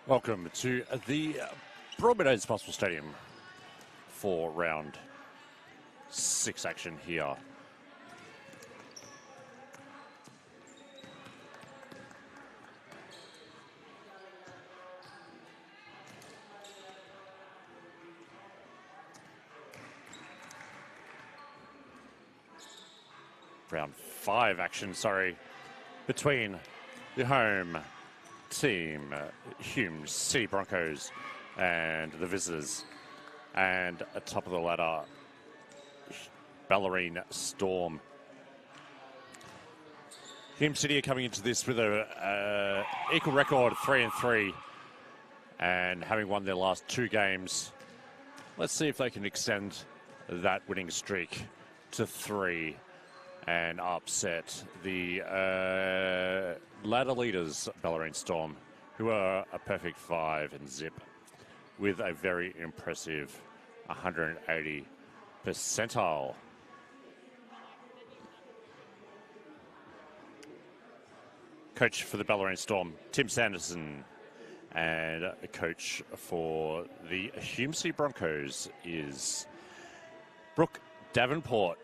Welcome to the Broadmeadows Basketball Stadium for round 6 action here. Round 5 action, between the home team, Hume City Broncos, and the visitors. And at top of the ladder, Bellarine Storm. Hume City are coming into this with a equal record, 3-3, and having won their last 2 games. Let's see if they can extend that winning streak to 3 and upset the ladder leaders, Bellarine Storm, who are a perfect 5 and zip with a very impressive 180 percentile. Coach for the Bellarine Storm, Tim Sanderson, and a coach for the Hume City Broncos is Brooke Davenport.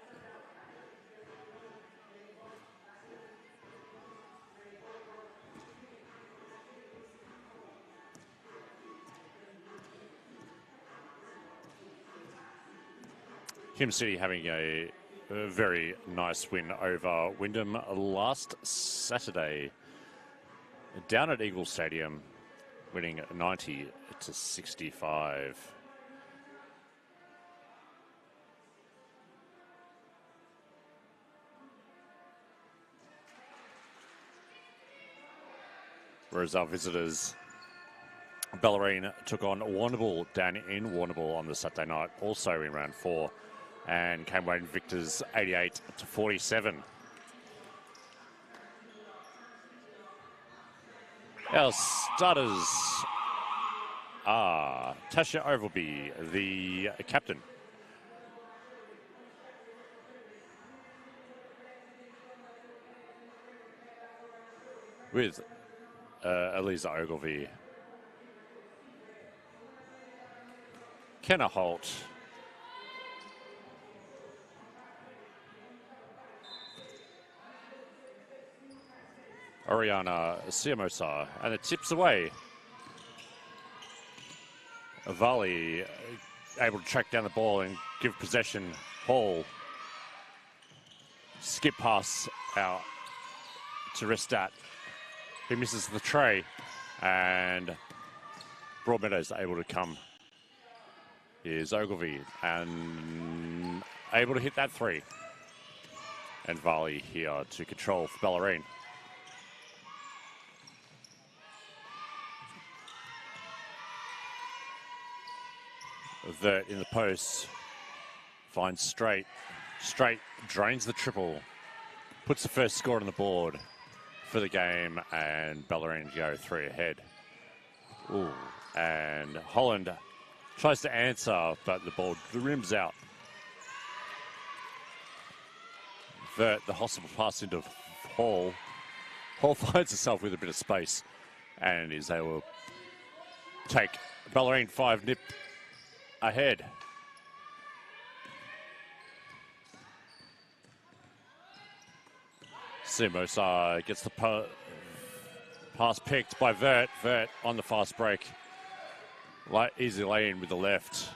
Hume City having a very nice win over Wyndham last Saturday down at Eagle Stadium, winning 90-65. Whereas our visitors, Bellarine, took on Warrnambool down in Warrnambool on the Saturday night, also in round 4. And came away victors 88-47. Our starters are Tasha Overby, the captain. With Eliza Ogilvie, Kenna Holt, Oriana Siamosa, and it tips away. Vali able to track down the ball and give possession. Hall. Skip pass out to Restat. He misses the tray, and Broadmeadows able to come. Here's Ogilvie, and able to hit that 3. And Vali here to control for Bellarine. Vert in the post, finds straight, drains the triple, puts the first score on the board for the game, and Bellarine go 3 ahead. Ooh, and Holland tries to answer, but the ball rims out. Vert, the hostile pass into Hall. Hall finds herself with a bit of space and is able to take Bellarine 5 nip ahead. Simosa gets the pass picked by Vert. Vert on the fast break. Easy lay in with the left.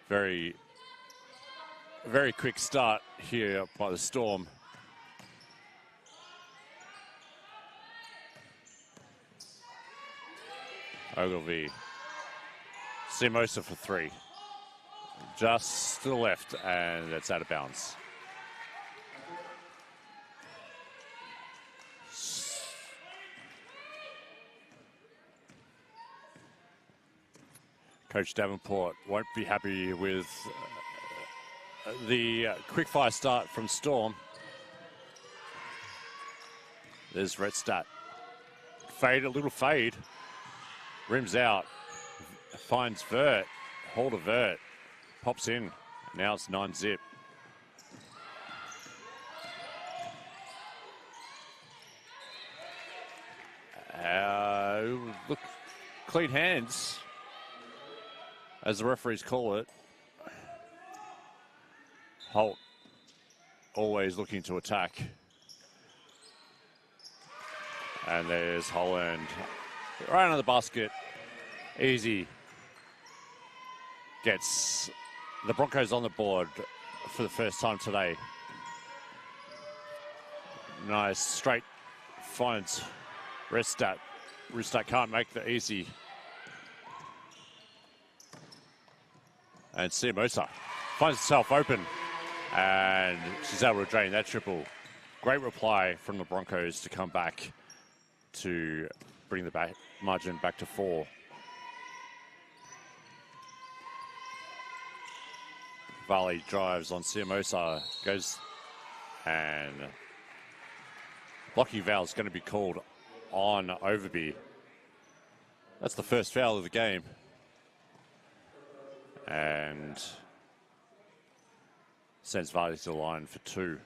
Very, very quick start here by the Storm. Ogilvie. Simosa for 3. Just to the left, and that's out of bounds. Coach Davenport won't be happy with the quick-fire start from Storm. There's Restat. Fade, a little fade. Rims out, finds Vert, hold of Vert, pops in. Now it's 9-zip. clean hands, as the referees call it. Holt always looking to attack. And there's Holland right under the basket. Easy. Gets the Broncos on the board for the first time today. Nice straight finds Restat. Restat can't make the easy. And Siamosa finds herself open. And she's able to drain that triple. Great reply from the Broncos to come back to bring the margin back to 4. Varley drives on Siamosa, goes, and blocking foul is going to be called on Overby. That's the first foul of the game. And sends Varley to the line for 2.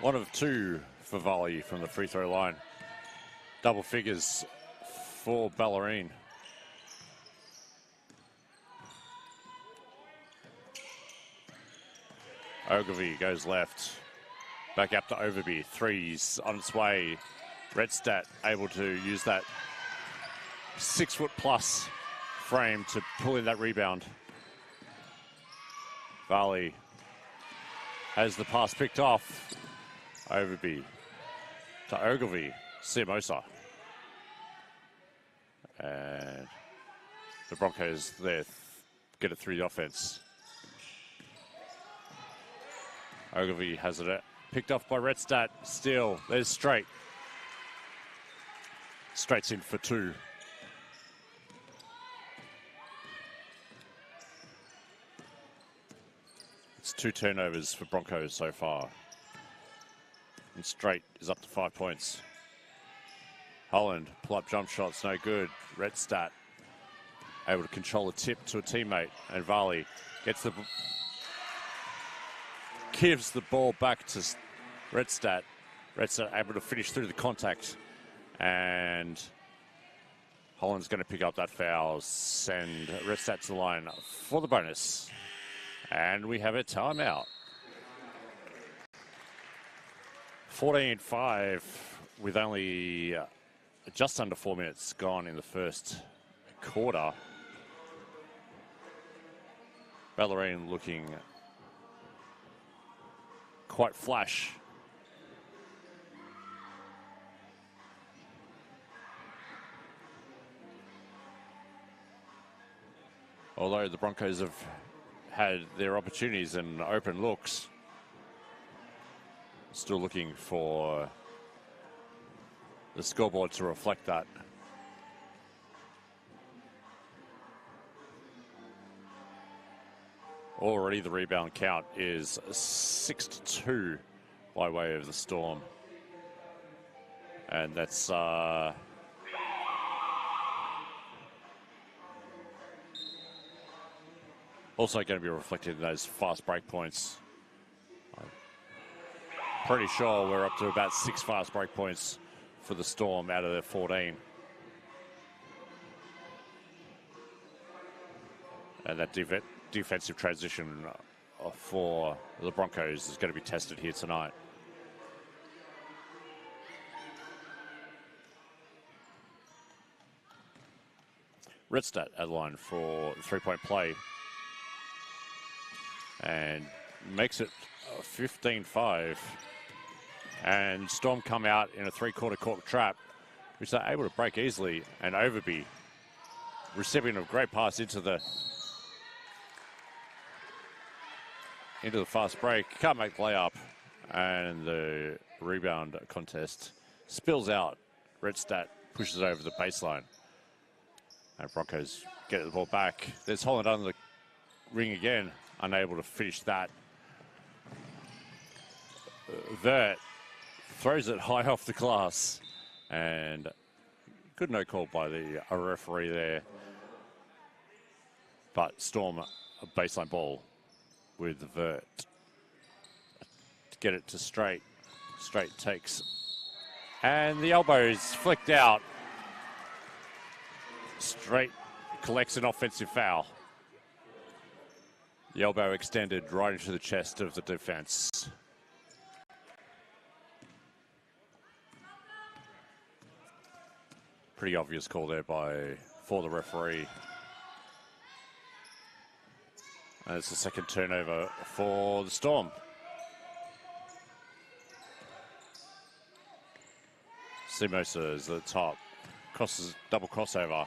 One of 2 for Varley from the free throw line. Double figures for Bellarine. Ogilvy goes left. Back up to Overby. Threes on its way. Redstat able to use that 6-foot-plus frame to pull in that rebound. Varley has the pass picked off. Overby to Ogilvy. Siamosa. And the Broncos there get it through the offense. Ogilvy has it picked off by Redstat. Still, there's Straight. Straight's in for 2. It's 2 turnovers for Broncos so far. And Straight is up to 5 points. Holland, pull-up jump shots, no good. Redstat able to control a tip to a teammate. And Varley gives the ball back to Redstat. Redstat able to finish through the contact. And Holland's going to pick up that foul. Send Redstat to the line for the bonus. And we have a timeout. 14-5 with only just under 4 minutes gone in the first quarter. Bellarine looking quite flash. Although the Broncos have had their opportunities and open looks, still looking for the scoreboard to reflect that. Already the rebound count is 6-2 by way of the Storm. And that's also going to be reflected in those fast break points. I'm pretty sure we're up to about 6 fast break points for the Storm out of their 14. And that defensive transition for the Broncos is going to be tested here tonight. Redstat at the line for the three-point play. And makes it 15-5. And Storm come out in a three-quarter court trap, which they're able to break easily. And Overby, recipient of great pass into the fast break, can't make the layup, and the rebound contest spills out. Redstat pushes over the baseline. And Broncos get the ball back. There's Holland under the ring again, unable to finish that. Vert throws it high off the glass, and good no call by the referee there. But Storm, a baseline ball with Vert to get it to Straight. Straight takes, and the elbow is flicked out. Straight collects an offensive foul. The elbow extended right into the chest of the defense. Pretty obvious call there for the referee. And it's the second turnover for the Storm. Simosa is at the top. Crosses, double crossover.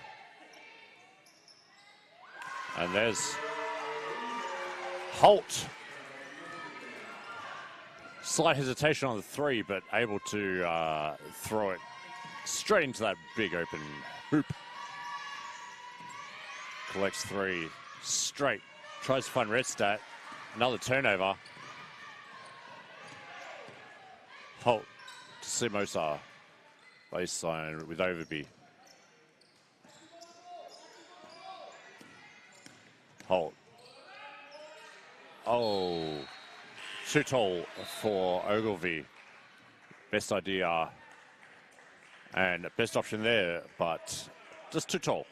And there's Holt. Slight hesitation on the three, but able to throw it straight into that big open hoop. Collects three. Straight. Tries to find Redstadt. Another turnover. Holt to Simosa. Baseline with Overby. Holt. Oh, too tall for Ogilvie. Best idea and best option there, but just too tall.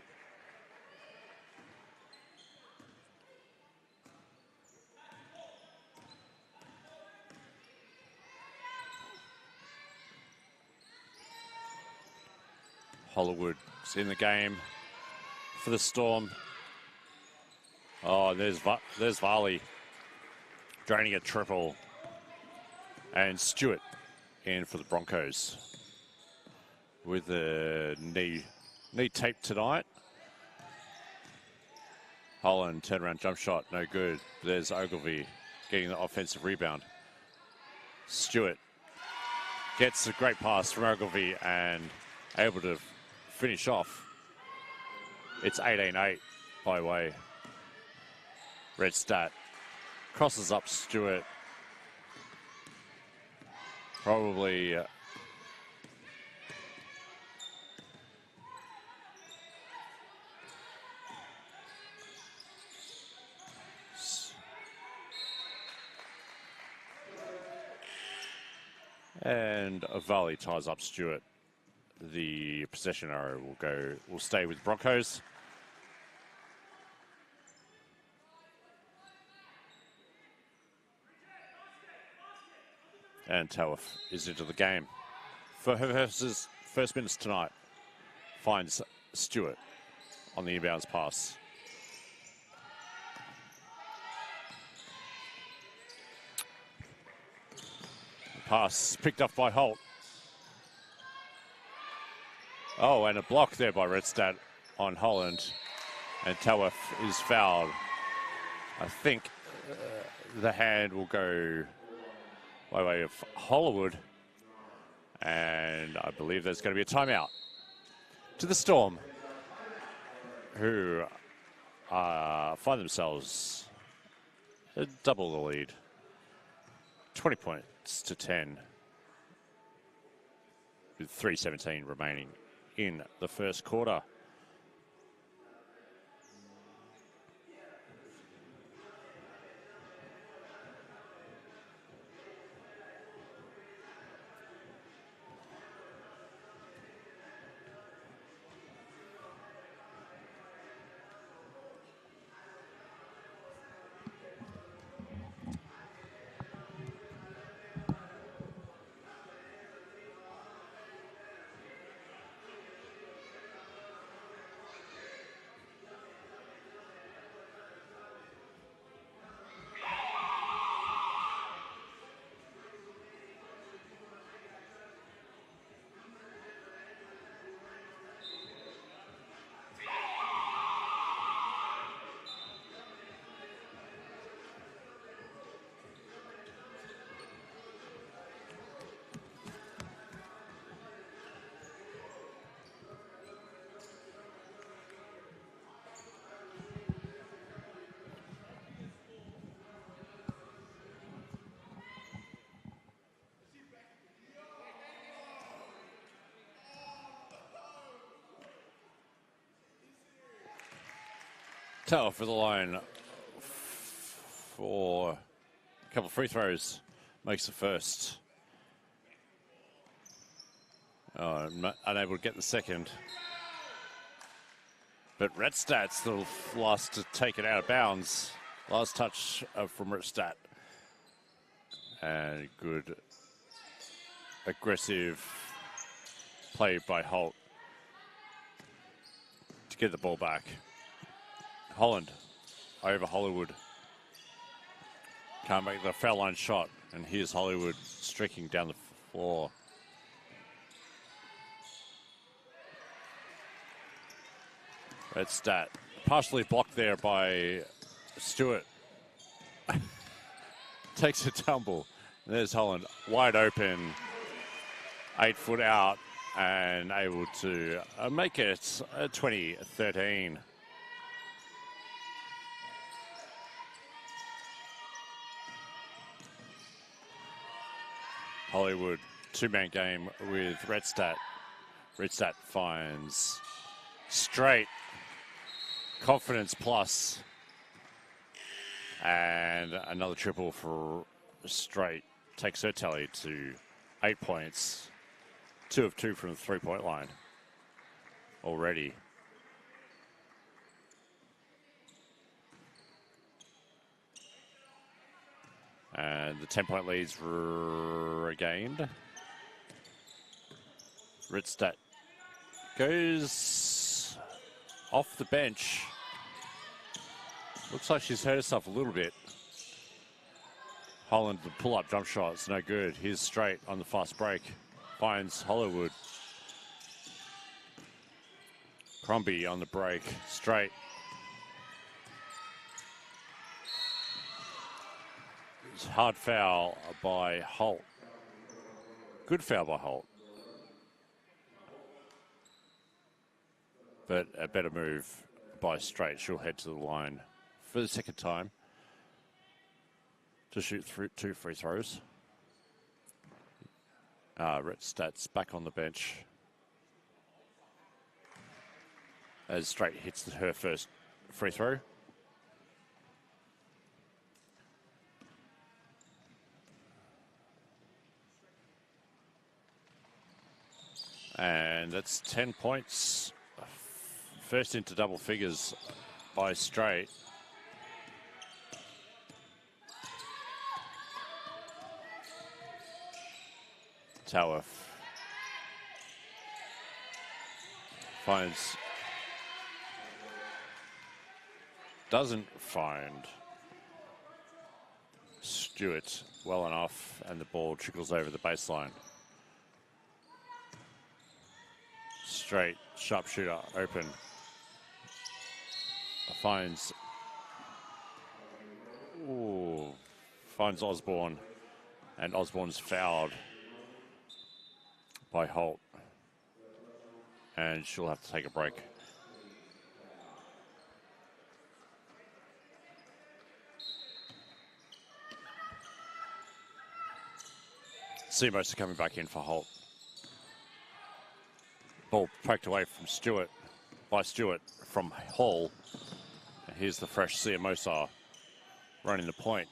Hollywood's in the game for the Storm. Oh, there's Varley draining a triple. And Stewart in for the Broncos with the knee tape tonight. Holland turnaround jump shot, no good. There's Ogilvie getting the offensive rebound. Stewart gets a great pass from Ogilvie and able to finish off. It's 18-8 by way. Redstadt crosses up Stewart. Probably and a volley ties up Stewart. The possession arrow will stay with Broncos. And Tawaf is into the game. For her first minutes tonight, finds Stewart on the inbounds pass. Pass picked up by Holt. Oh, and a block there by Redstadt on Holland. And Tawaf is fouled. I think the hand will go by way of Hollywood. And I believe there's going to be a timeout to the Storm, who find themselves double the lead. 20 points to 10 with 3:17 remaining in the first quarter. Tower for the line for a couple of free throws. Makes the first. Oh, unable to get the second. But Redstad's the last to take it out of bounds. Last touch from Redstad. And good aggressive play by Holt to get the ball back. Holland over Hollywood. Can't make the foul line shot. And here's Hollywood streaking down the floor. Redstad partially blocked there by Stewart. Takes a tumble. There's Holland wide open, 8 foot out, and able to make it 20-13. Hollywood, two-man game with Redstad. Redstad finds straight, confidence plus, and another triple for straight. Takes her tally to 8 points. 2 of 2 from the three-point line already. And the 10-point lead's regained. Redstad goes off the bench. Looks like she's hurt herself a little bit. Holland, the pull-up jump shot, it's no good. Here's straight on the fast break. Finds Hollywood. Crombie on the break. Straight. It's hard foul by Holt. Good foul by Holt. But a better move by Straight. She'll head to the line for the second time to shoot 2 free throws. Redstad's back on the bench as Straight hits her first free throw. And that's 10 points. First into double figures by Straight. Tower finds, doesn't find Stewart well enough, and the ball trickles over the baseline. Straight, sharpshooter, open. Finds Osborne, and Osborne's fouled by Holt, and she'll have to take a break. Seamosa coming back in for Holt. Ball poked away from Stewart, by Stewart from Hall. And here's the fresh Seamosa running the point.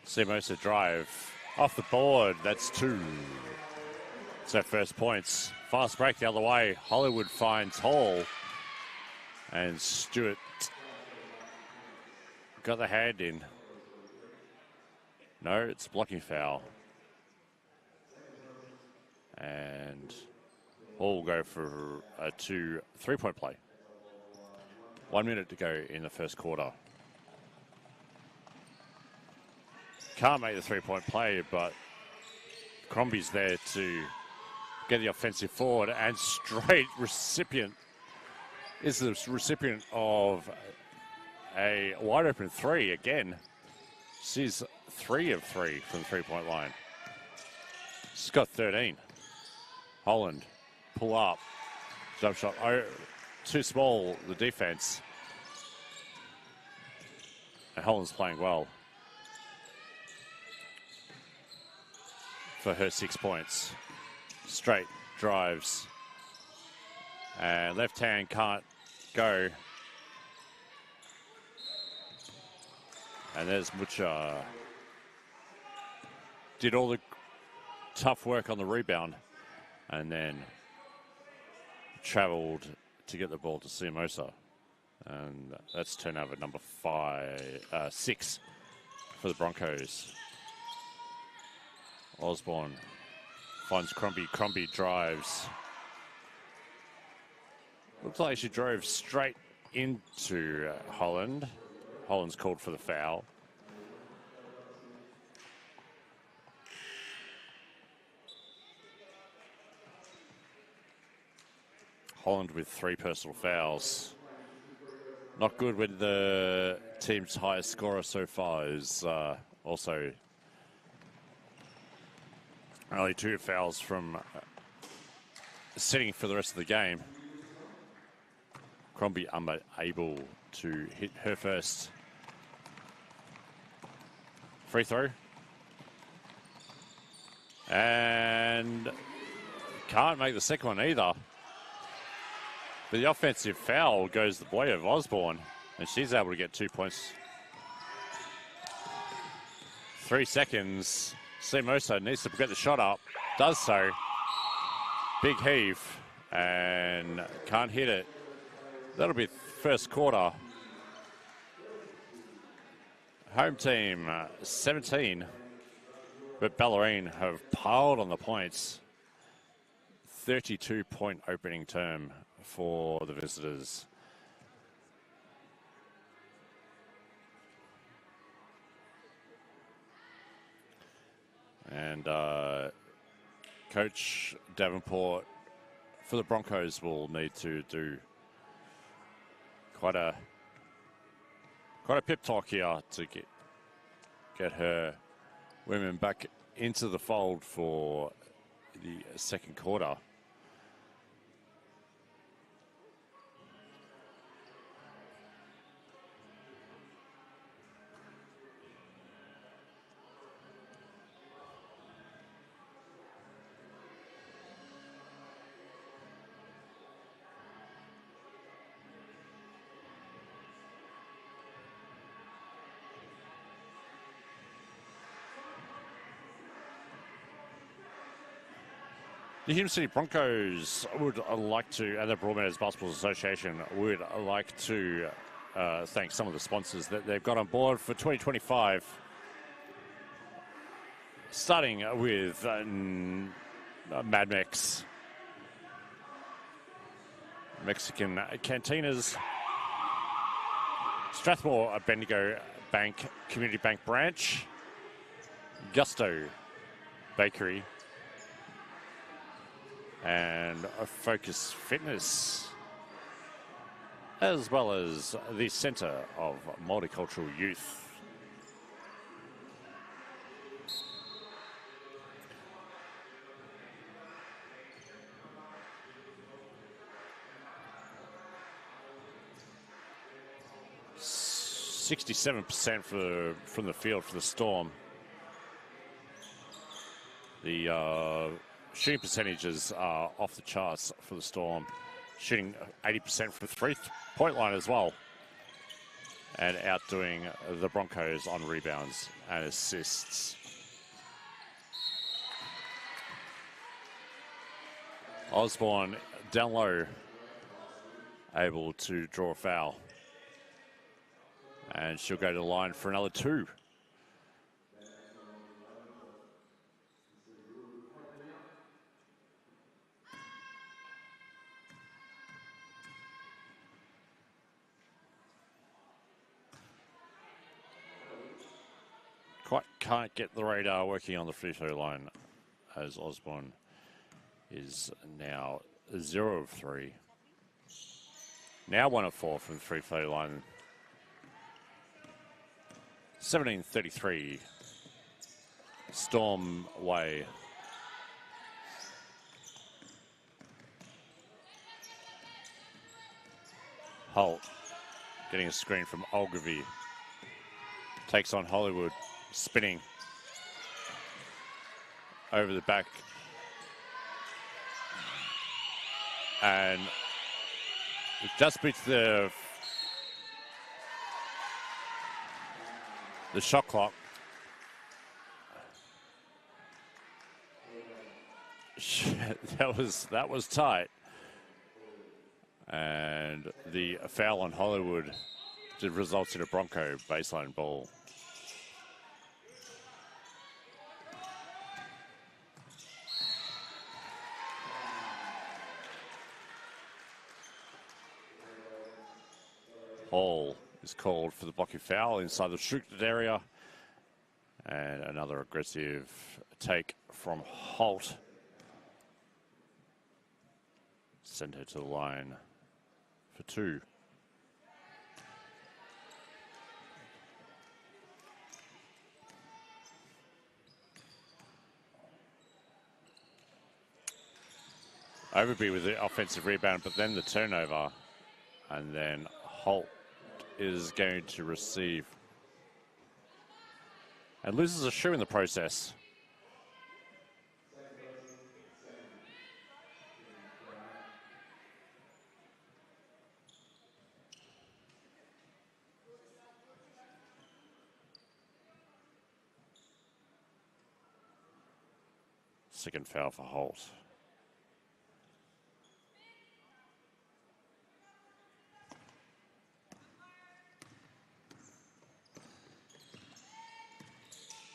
Seamosa drive off the board. That's 2. It's her first points. Fast break the other way. Hollywood finds Hall. And Stewart got the hand in. No, it's blocking foul. And Hall will go for a 2 3-point play. 1 minute to go in the first quarter. Can't make the 3-point play, but Crombie's there to get the offensive forward, and Straight recipient is the recipient of a wide open 3 again. She's 3 of 3 from the 3-point line. She's got 13. Holland, pull up, jump shot. Oh, too small, the defense. And Holland's playing well. for her 6 points. Straight drives. And left hand can't go. And there's Mucha. Did all the tough work on the rebound and then travelled to get the ball to Siamosa. And that's turnover number 6 for the Broncos. Osborne finds Crombie. Crombie drives. Looks like she drove straight into Holland. Holland's called for the foul. Holland with 3 personal fouls. Not good when the team's highest scorer so far is also only 2 fouls from sitting for the rest of the game. Crombie unable to hit her first free throw. And can't make the second one either. But the offensive foul goes the way of Osborne, and she's able to get 2 points. 3 seconds. Siamosa needs to get the shot up. Does so. Big heave, and can't hit it. That'll be first quarter. Home team 17, but Bellarine have piled on the points. 32-point opening term for the visitors. And Coach Davenport for the Broncos will need to do quite a pep talk here to get her women back into the fold for the second quarter. The Hume City Broncos would like to, and the Broadmeadows Basketball Association would like to thank some of the sponsors that they've got on board for 2025. Starting with Mad Mex, Mexican Cantinas, Strathmore Bendigo Bank Community Bank Branch, Gusto Bakery, and Focus Fitness, as well as the Centre of Multicultural Youth. (67% from the field for the Storm. The shooting percentages are off the charts for the Storm, shooting 80% from the three-point line as well, and outdoing the Broncos on rebounds and assists. Osborne down low, able to draw a foul, and she'll go to the line for another 2. Quite can't get the radar working on the free throw line, as Osborne is now 0 of 3. Now 1 of 4 from the free throw line. 17:33. Storm way. Holt getting a screen from Ogilvie. Takes on Hollywood. Spinning. over the back. And it just beats the shot clock. That was tight. And the foul on Hollywood results in a Bronco baseline ball. Hall is called for the blocking foul inside the restricted area. And another aggressive take from Holt. Send her to the line for 2. Overby with the offensive rebound, but then the turnover. And then Holt is going to receive. And loses a shoe in the process. Second foul for Holt.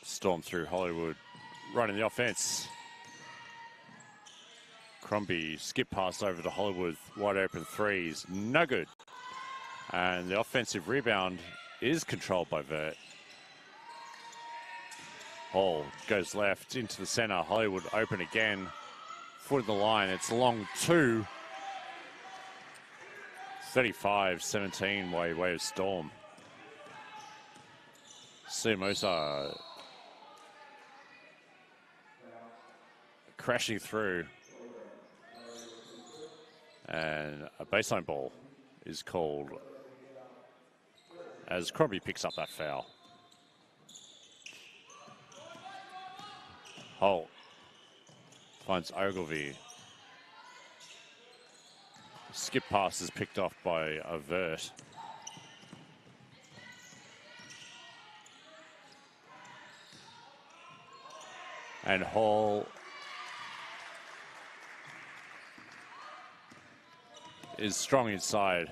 Storm through Hollywood, running the offense. Crombie skip pass over to Hollywood, wide open threes, no good. And the offensive rebound is controlled by Vert. Hall goes left into the center. Hollywood open again. Foot of the line. It's long 2. 35-17 way of Storm. Sumosa crashing through. And a baseline ball is called as Crombie picks up that foul. Holt finds Ogilvie. Skip pass is picked off by Vert. And Hall is strong inside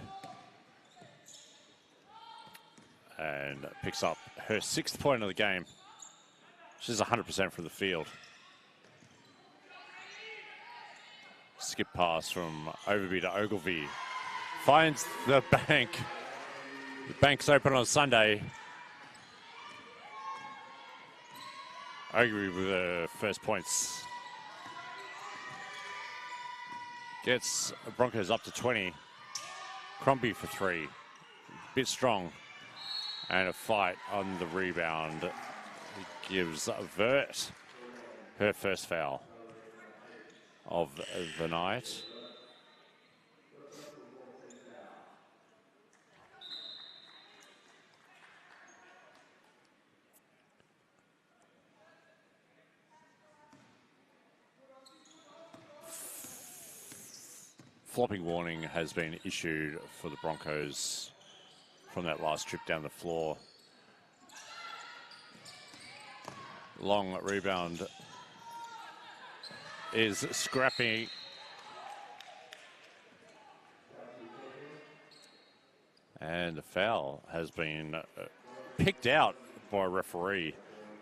and picks up her 6th point of the game. She's 100% from the field. Skip pass from Overby to Ogilvie. Finds the bank. The bank's open on Sunday. Ogilvie with the first points. Gets Broncos up to 20. Crombie for 3. Bit strong. And a fight on the rebound. Gives Vert her first foul of the night. Flopping warning has been issued for the Broncos from that last trip down the floor. Long rebound is scrappy. And the foul has been picked out by a referee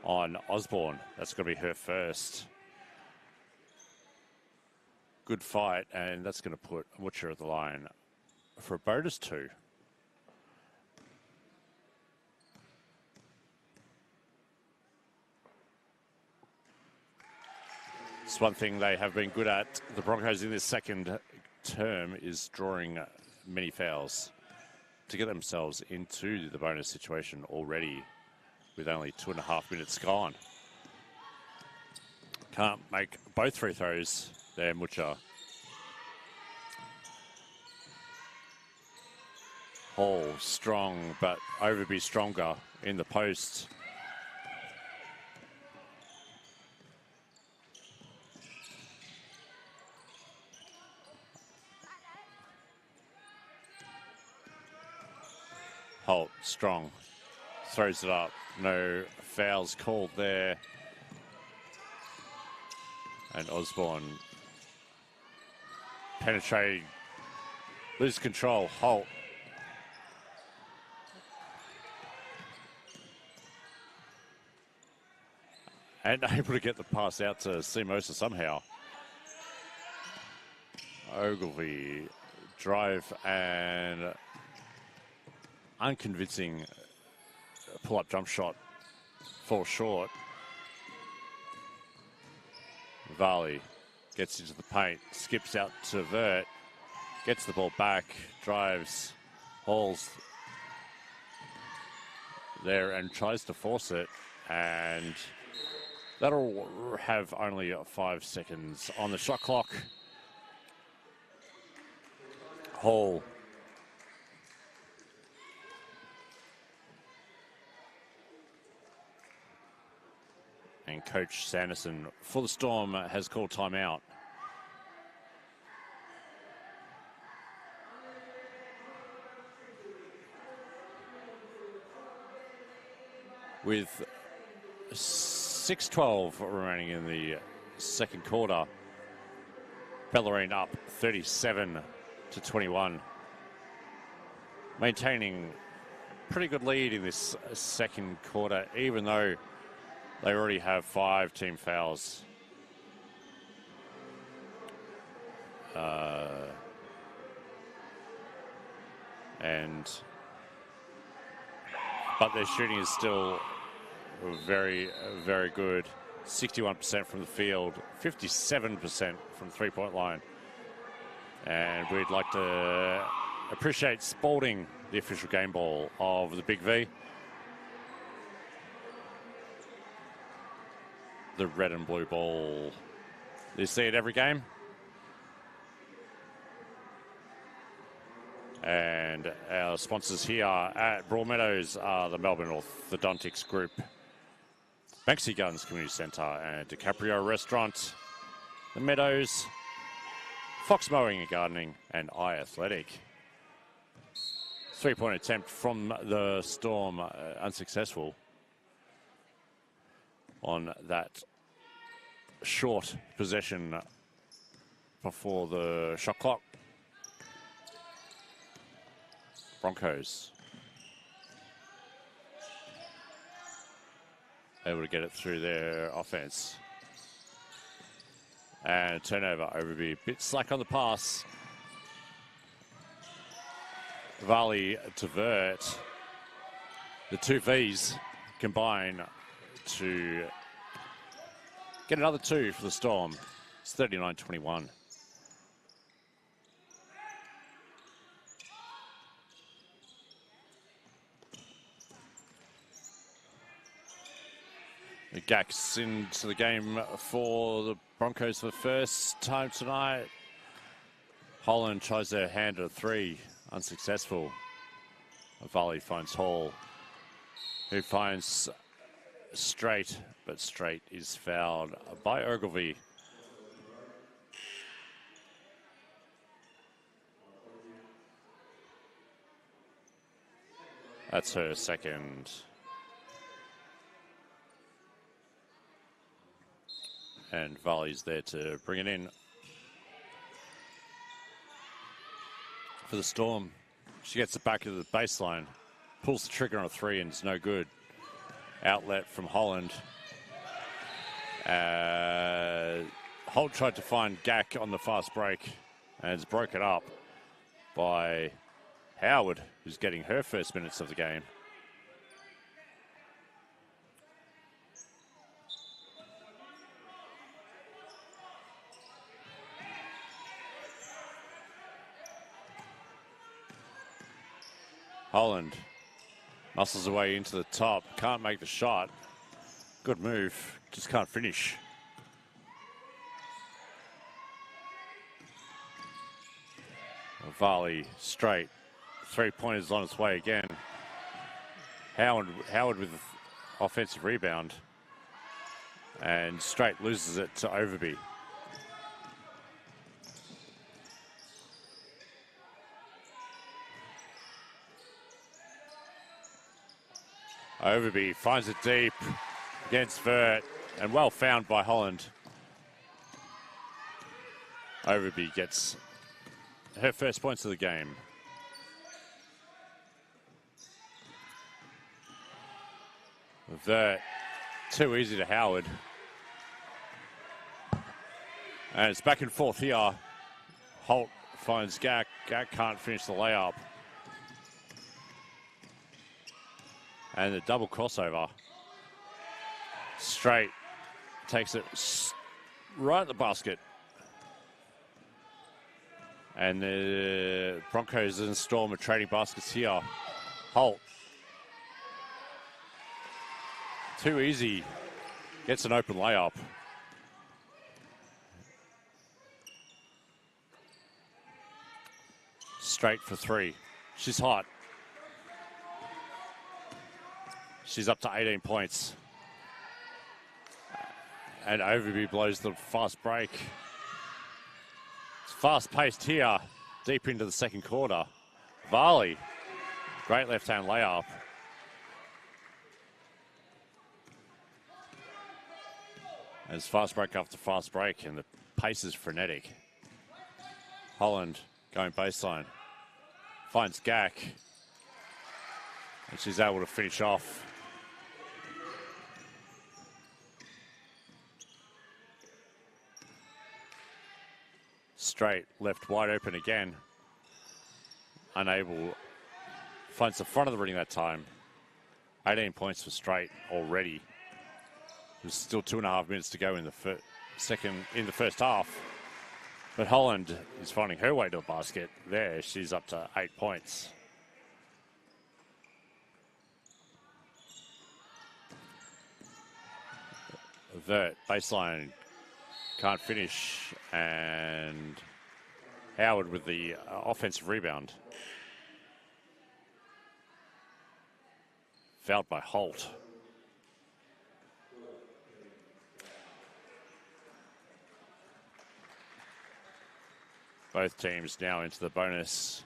on Osborne. That's going to be her first. Good fight, and that's going to put Butcher at the line for a bonus 2. It's one thing they have been good at, the Broncos in this second term, is drawing many fouls to get themselves into the bonus situation already with only 2.5 minutes gone. Can't make both free throws there, Mucha. Hall strong, but Overby stronger in the post. Holt, strong, throws it up. No fouls called there. And Osborne penetrating, loses control. Holt. And able to get the pass out to Simosa somehow. Ogilvy, drive and unconvincing pull-up jump shot, falls short. Varley gets into the paint, skips out to Vert, gets the ball back, drives, hauls there and tries to force it, and that'll have only 5 seconds on the shot clock. Hall. And Coach Sanderson for the Storm has called timeout. With 6:12 remaining in the second quarter, Bellarine up 37-21. Maintaining pretty good lead in this second quarter, even though they already have 5 team fouls. But their shooting is still very, very good. 61% from the field, 57% from the three-point line. And we'd like to appreciate Spalding, the official game ball of the BigV. The red and blue ball. You see it every game. And our sponsors here at Broadmeadows are the Melbourne Orthodontics Group, Banksy Gardens Community Centre and DiCaprio Restaurant, the Meadows, Fox Mowing and Gardening, and iAthletic. Three-point attempt from the Storm, unsuccessful on that short possession before the shot clock. Broncos able to get it through their offense. And turnover, Overby, a bit slack on the pass. Varley to Vert. The two V's combine to get another 2 for the Storm. It's 39-21. Gax into the game for the Broncos for the first time tonight. Holland tries their hand at a 3, unsuccessful. Varley finds Hall, who finds Straight, but Straight is fouled by Ogilvy. That's her second. And Varley's there to bring it in for the Storm. She gets it back to the baseline, pulls the trigger on a 3 and it's no good. Outlet from Holland. Holt tried to find Gack on the fast break and it's broken up by Howard, who's getting her first minutes of the game. Holland muscles away into the top, can't make the shot. Good move, just can't finish. Varley straight, 3-pointers on its way again. Howard with offensive rebound. And Straight loses it to Overby. Overby finds it deep against Vert, and well found by Holland. Overby gets her first points of the game. Vert, too easy to Howard. And it's back and forth here. Holt finds Gak. Gak can't finish the layup. And the double crossover. Straight. Takes it right at the basket. And the Broncos and Storm are trading baskets here. Holt. Too easy. Gets an open layup. Straight for three. She's hot. She's up to 18 points. And Overby blows the fast break. It's fast-paced here, deep into the second quarter. Varley, great left-hand layup. And it's fast break after fast break, and the pace is frenetic. Holland going baseline. Finds Gak. And she's able to finish off. Straight, left wide open again. Unable. Finds the front of the ring that time. 18 points for Straight already. There's still 2.5 minutes to go in the first half. But Holland is finding her way to the basket. There, she's up to 8 points. Vert, baseline, can't finish, and Howard with the offensive rebound. Fouled by Holt. Both teams now into the bonus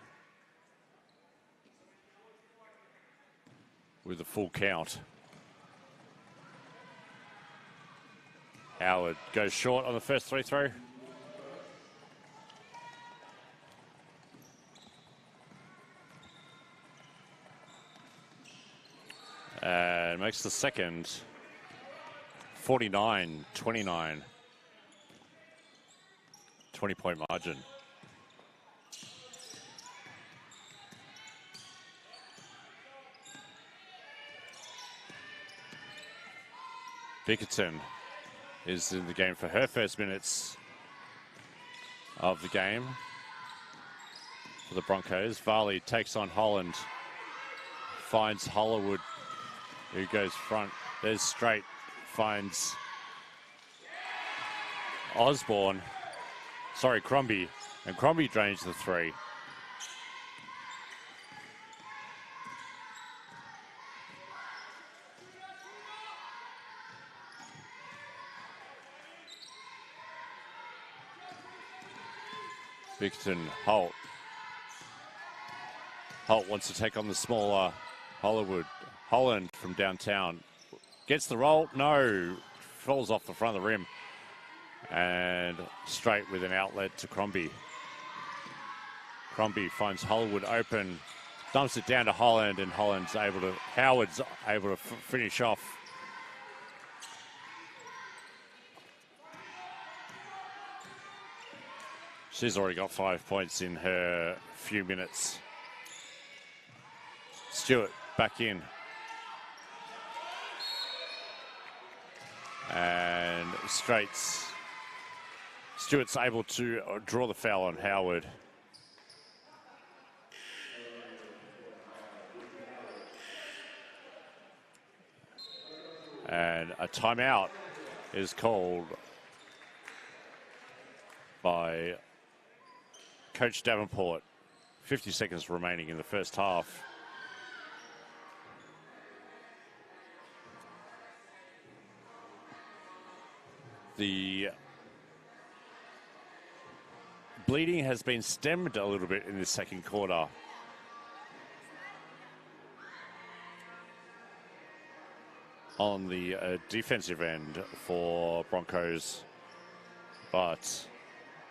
with a full count. Howard goes short on the first free throw. And makes the second. 49-29. 20-point margin. Bickerton is in the game for her first minutes of the game for the Broncos. Varley takes on Holland, finds Hollywood, who goes front. There's Straight, finds Crombie, and Crombie drains the three. Bickerton, Holt. Holt wants to take on the smaller Holland from downtown. Gets the roll. No. Falls off the front of the rim. And Straight with an outlet to Crombie. Crombie finds Hollywood open. Dumps it down to Holland, and Howard's able to finish off. She's already got 5 points in her few minutes. Stewart back in. And Stewart's able to draw the foul on Howard. And a timeout is called by Coach Davenport. 50 seconds remaining in the first half. The bleeding has been stemmed a little bit in the second quarter. on the defensive end for Broncos, but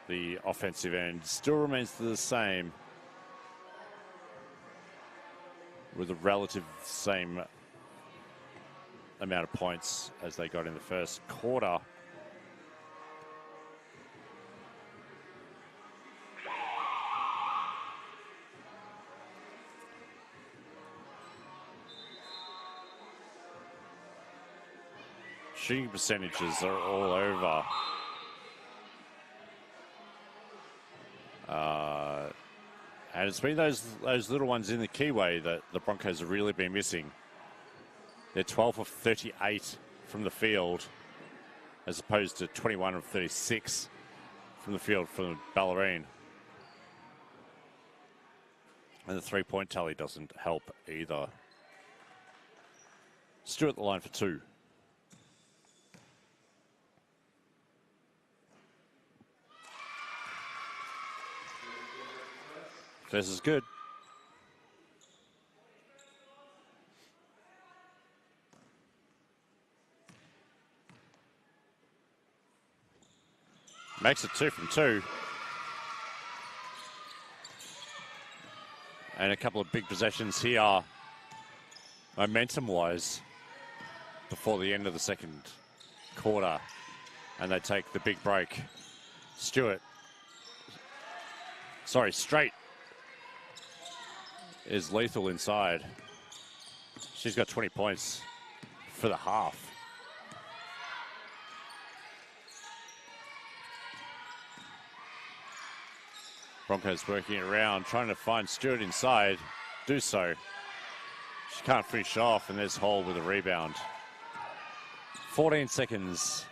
the offensive end still remains the same, with a relative same amount of points as they got in the first quarter. Shooting percentages are all over. And it's been those little ones in the keyway that the Broncos have really been missing. They're 12 of 38 from the field, as opposed to 21 of 36 from the field from Bellarine. And the three-point tally doesn't help either. Stewart the line for two. This is good. Makes it 2 from 2. And a couple of big possessions here, momentum-wise, before the end of the second quarter. And they take the big break. Stewart. Sorry, Straight is lethal inside. She's got 20 points for the half. Broncos working it around, trying to find Stewart inside. Do so. She can't finish off, and there's Hall with a rebound. 14 seconds.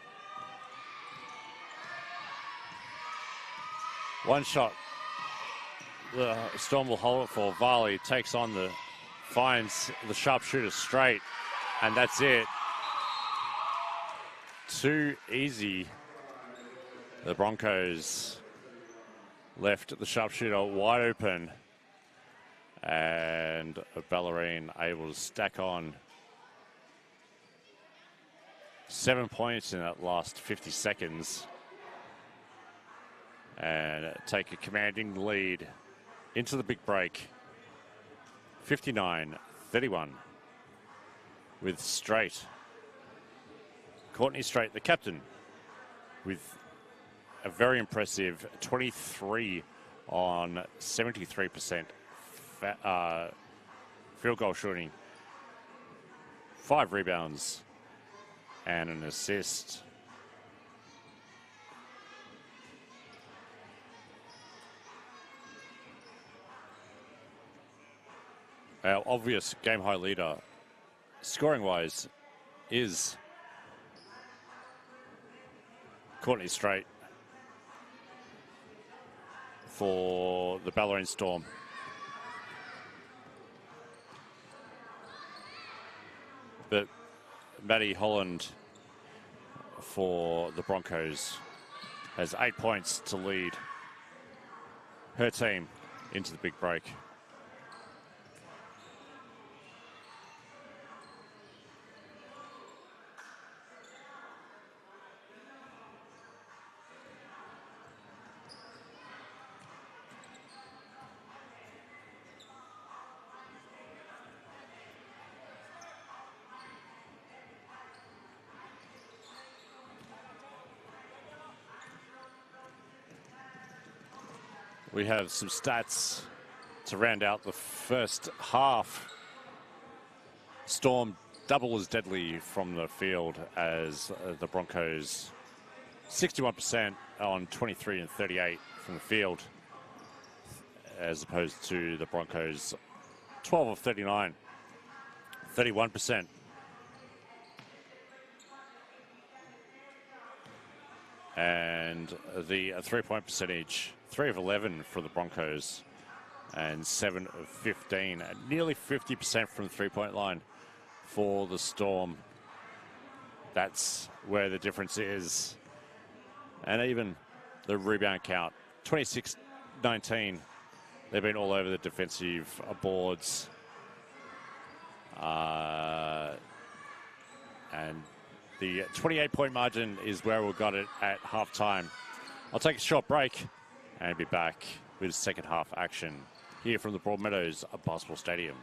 One shot. The Storm will hold it for Varley. Takes on finds the sharpshooter Straight, and that's it. Too easy. The Broncos left the sharpshooter wide open, and Bellarine able to stack on 7 points in that last 50 seconds and take a commanding lead into the big break. 59-31 with Straight. Courtney Straight, the captain, with a very impressive 23 on 73% field goal shooting, 5 rebounds and an assist. Our obvious game high leader, scoring wise, is Courtney Straight for the Bellarine Storm. But Maddie Holland for the Broncos has 8 points to lead her team into the big break. We have some stats to round out the first half. Storm double as deadly from the field as the Broncos. 61% on 23 and 38 from the field, as opposed to the Broncos 12 of 39, 31%. And the three-point percentage, 3 of 11 for the Broncos and 7 of 15. Nearly 50% from the three-point line for the Storm. That's where the difference is. And even the rebound count, 26-19. They've been all over the defensive boards. And the 28-point margin is where we got it at halftime. I'll take a short break and be back with second half action here from the Broadmeadows Basketball Stadium.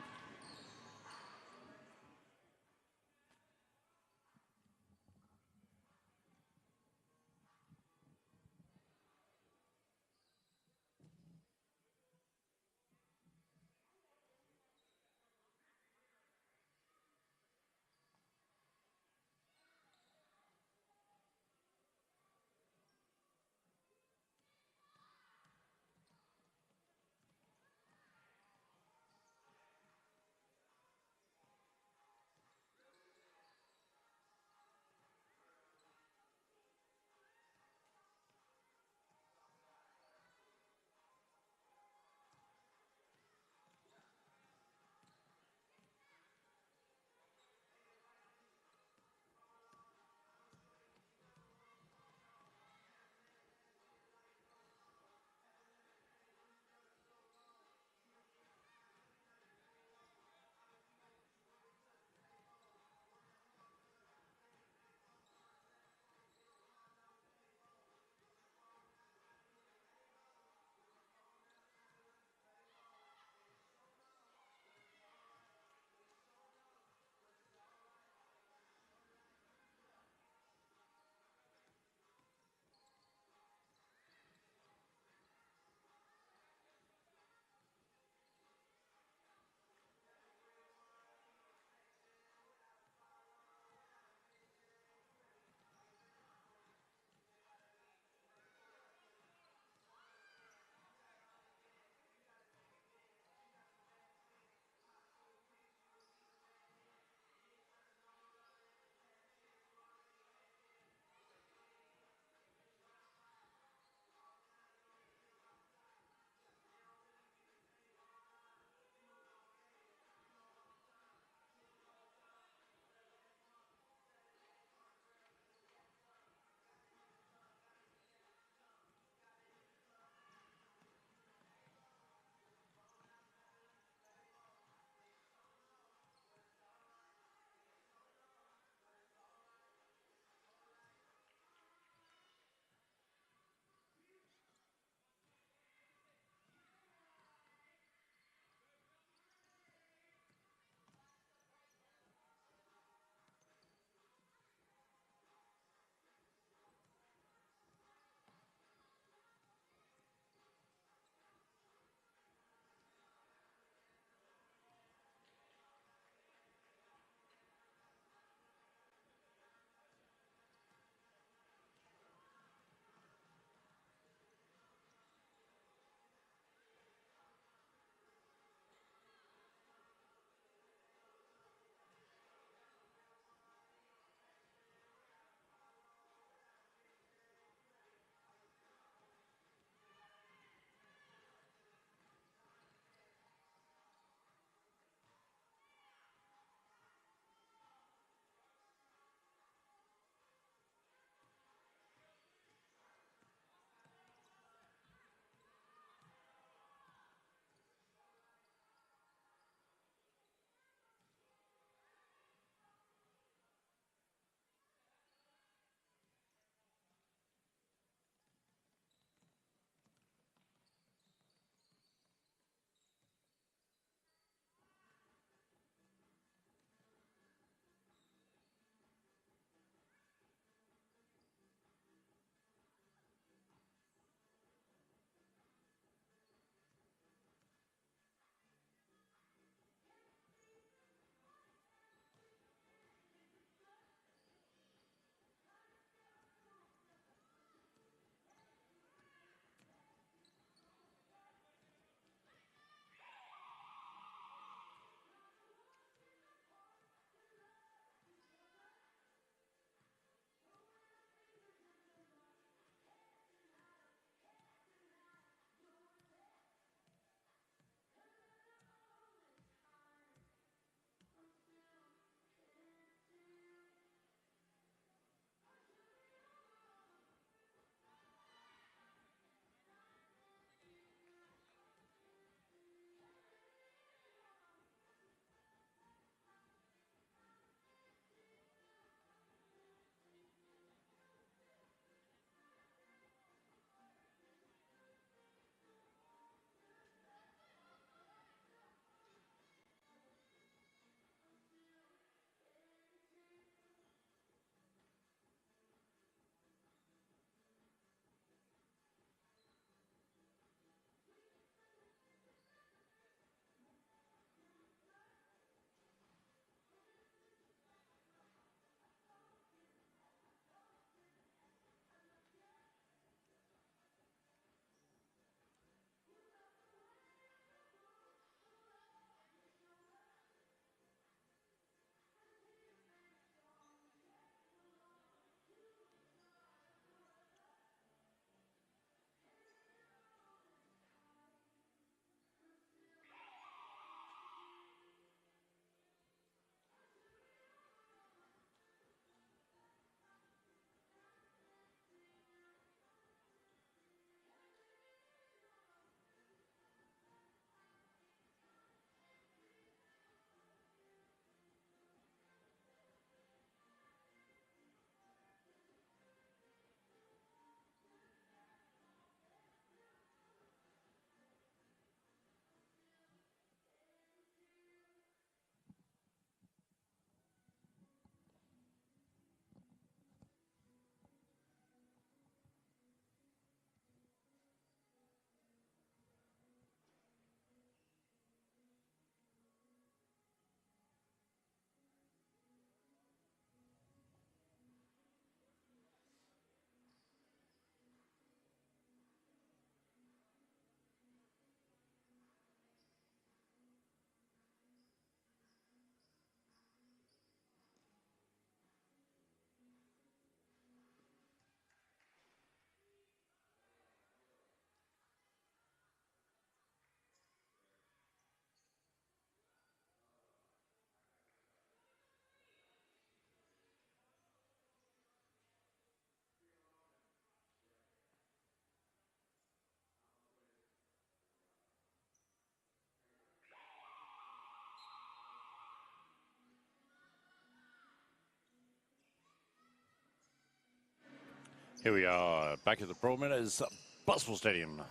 Here we are back at the Broadmeadows Basketball Stadium.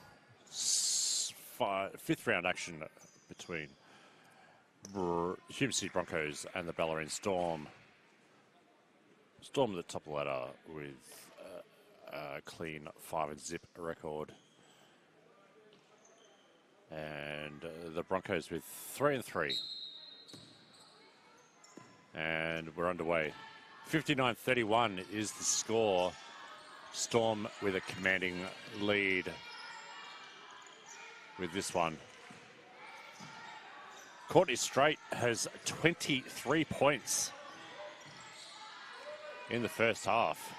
Fifth round action between Hume City Broncos and the Bellarine Storm. Storm at the top of the ladder with a clean 5-0 record. And the Broncos with 3-3. And we're underway. 59-31 is the score. Storm with a commanding lead with this one. Courtney Strait has 23 points in the first half.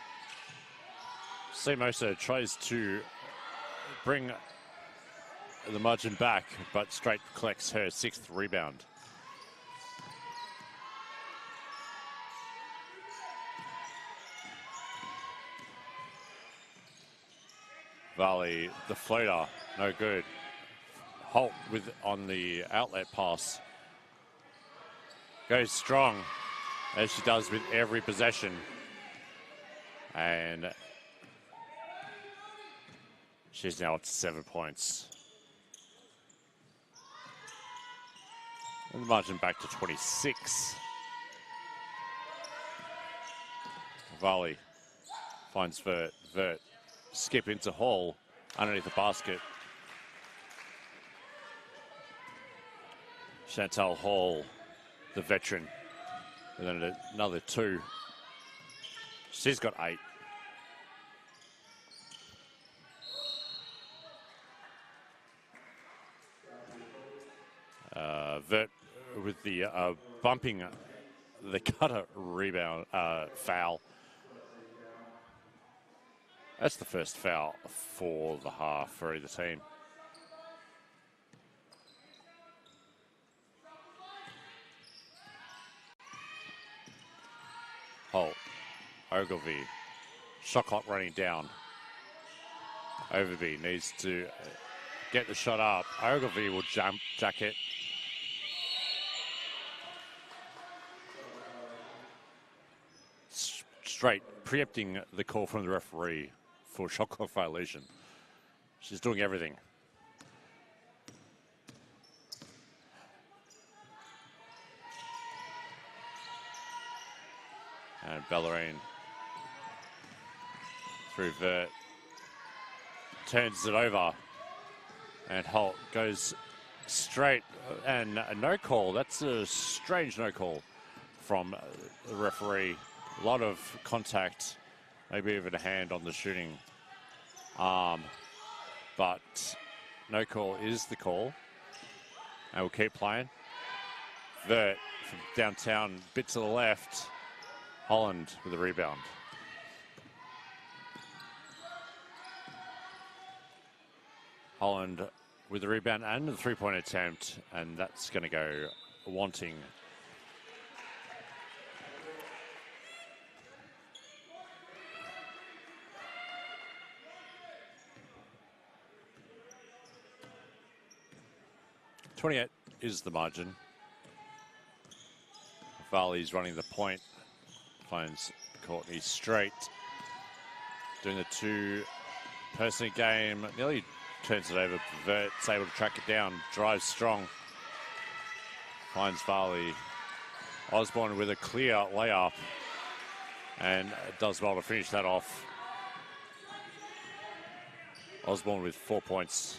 Simosa tries to bring the margin back, but Strait collects her 6th rebound. Valley, the floater, no good. Holt on the outlet pass. Goes strong, as she does with every possession. And she's now up to 7 points. And the margin back to 26. Valley finds Vert. Vert skip into Hall underneath the basket. Chantal Hall, the veteran, and then another 2. She's got 8. Vert with the bumping the cutter rebound foul. That's the first foul for the half for either team. Holt, Ogilvie, shot clock running down. Overby needs to get the shot up. Ogilvie will jump jacket. Straight preempting the call from the referee for shot clock violation. She's doing everything. And Bellarine through Vert. Turns it over. And Holt goes straight. And a no call. That's a strange no call from the referee. A lot of contact. Maybe even a hand on the shooting arm. But no call is the call. And we'll keep playing. Vert from downtown, bit to the left. Holland with a rebound. Holland with the rebound and the three-point attempt, and that's going to go wanting. .28 is the margin. Varley's running the point. Finds Courtney Strait. Doing the 2-person game. Nearly turns it over. Vert's able to track it down. Drives strong. Finds Varley. Osborne with a clear layup. And does well to finish that off. Osborne with 4 points.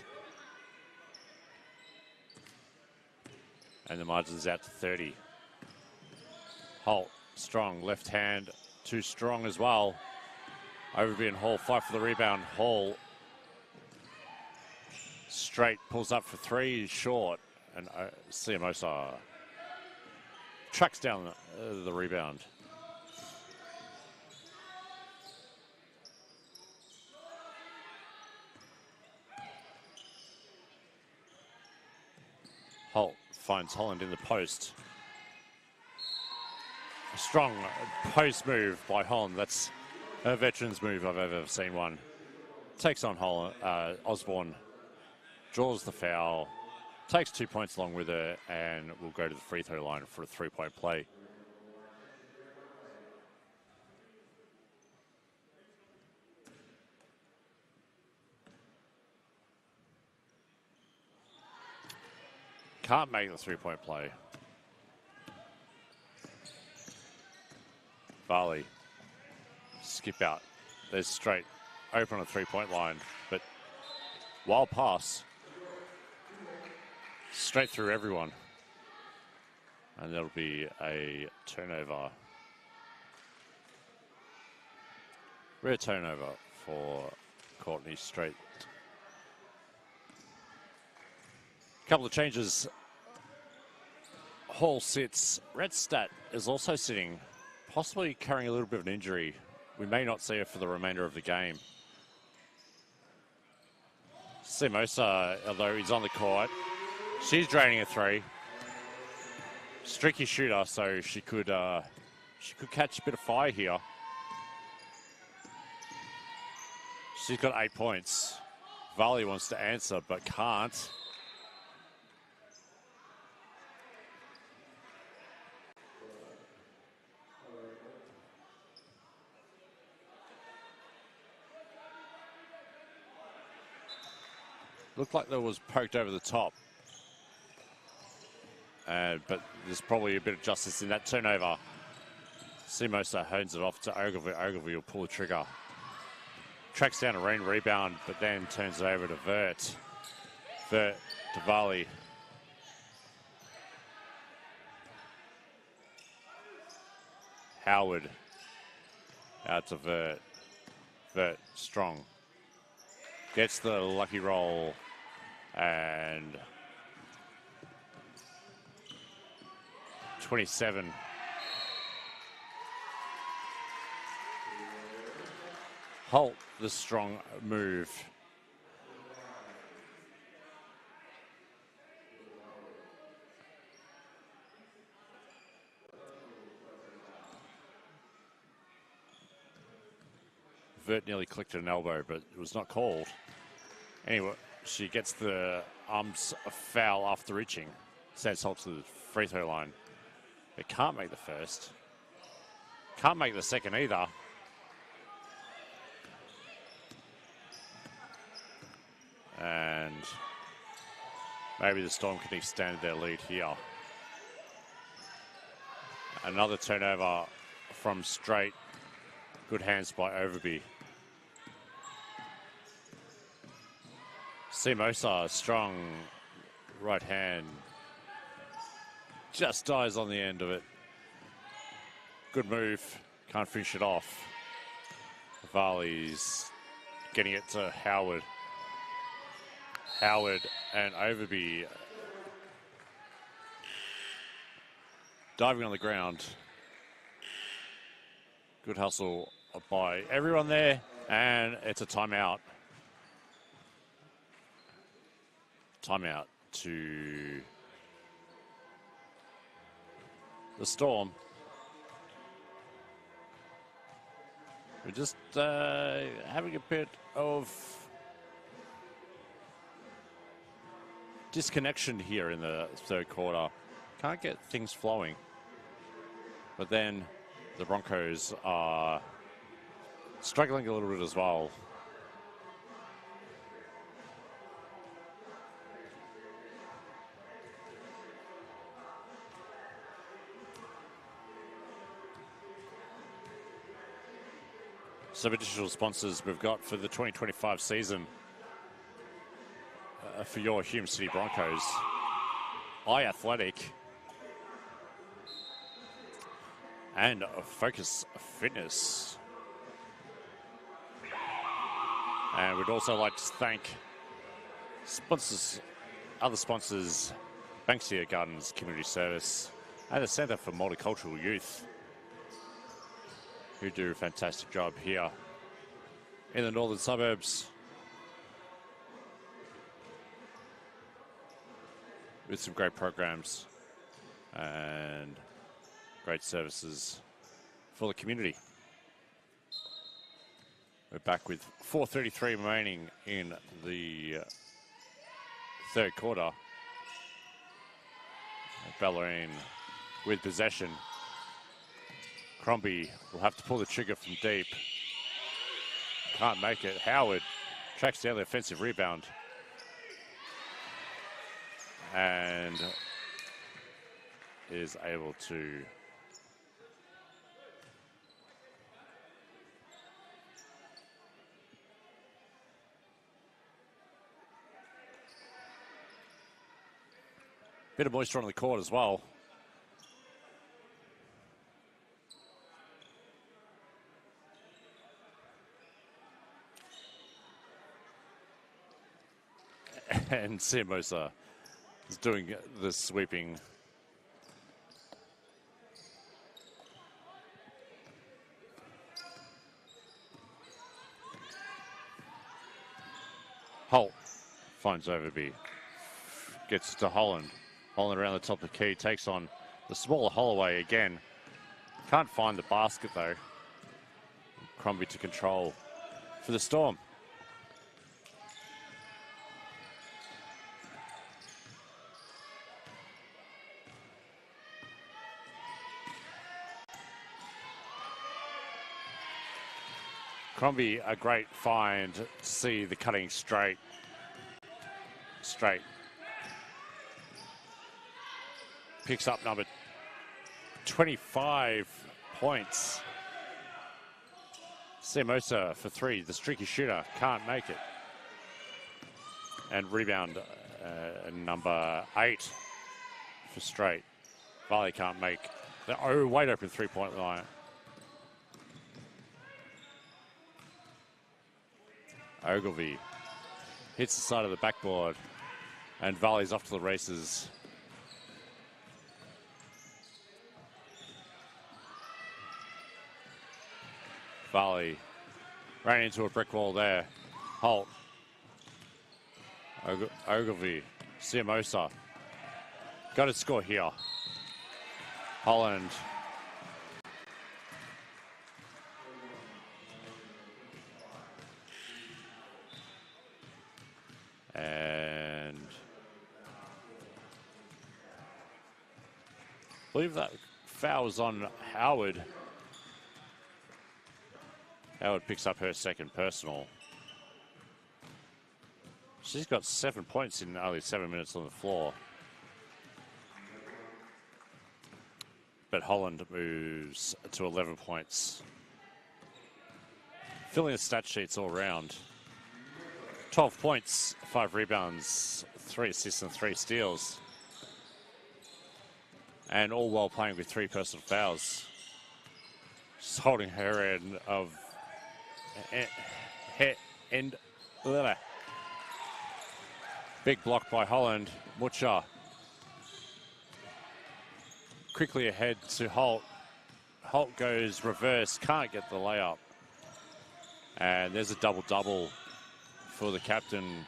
And the margin's out to 30. Holt, strong, left hand, too strong as well. Overby and Hall fight for the rebound. Hall, straight, pulls up for 3, short. And Siamosa tracks down the rebound. Holt finds Holland in the post. A strong post move by Holland. That's a veteran's move I've ever seen one. Takes on Holland, Osborne, draws the foul, takes 2 points along with her, and will go to the free throw line for a 3-point play. Can't make the three-point play. Varley. Skip out. There's straight. Open on a three-point line. But wild pass. Straight through everyone. And that'll be a turnover. Rare turnover for Courtney Strait. Couple of changes. Hall sits. Redstat is also sitting, possibly carrying a little bit of an injury. We may not see her for the remainder of the game. Simosa, although he's on the court, she's draining a three. Streaky shooter, so she could catch a bit of fire here. She's got 8 points. Varley wants to answer, but can't. Looked like that was poked over the top. But there's probably a bit of justice in that turnover. Simosa hands it off to Ogilvie. Ogilvie will pull the trigger. Tracks down a rain rebound, but then turns it over to Vert. Vert to Varley. Howard. Out to Vert. Vert, strong. Gets the lucky roll. And 27. Holt, the strong move. Vert nearly clicked an elbow, but it was not called. Anyway, she gets the arms foul after reaching. Sends Holt to the free throw line. But can't make the first. Can't make the second either. And maybe the Storm can extend their lead here. Another turnover from Strait. Good hands by Overby. Simosa, strong right hand. Just dies on the end of it. Good move. Can't finish it off. Varley's getting it to Howard. Howard and Overby diving on the ground. Good hustle by everyone there, and it's a timeout. Timeout to the Storm. We're just having a bit of disconnection here in the third quarter. Can't get things flowing. But then the Broncos are struggling a little bit as well. Some additional sponsors we've got for the 2025 season for your Hume City Broncos. iAthletic and Focus Fitness. And we'd also like to thank sponsors, other sponsors, Banksia Gardens Community Service and the Centre for Multicultural Youth, who do a fantastic job here in the northern suburbs with some great programs and great services for the community. We're back with 4:33 remaining in the third quarter. Bellarine with possession. Crombie will have to pull the trigger from deep. Can't make it. Howard tracks down the offensive rebound. and is able to bit of moisture on the court as well. And Siamosa is doing the sweeping. Holt finds Overby. Gets to Holland. Holland around the top of the key. Takes on the smaller Holloway again. Can't find the basket though. Crombie to control for the Storm. Crombie, a great find to see the cutting straight. Picks up number 25 points. Siamosa for three, the streaky shooter, can't make it. And rebound number 8 for straight. Varley can't make the wide open three-point line. Ogilvy hits the side of the backboard, and Varley's off to the races. Varley ran into a brick wall there. Holt. Ogilvy. Siamosa. Got to score here. Holland. And I believe that foul was on Howard. Howard picks up her second personal. She's got 7 points in only 7 minutes on the floor. But Holland moves to 11 points. Filling the stat sheets all round. 12 points, 5 rebounds, 3 assists and 3 steals. And all while playing with 3 personal fouls. She's holding her end of big block by Holland. Mucha quickly ahead to Holt. Holt goes reverse, can't get the layup. And there's a double-double for the captain.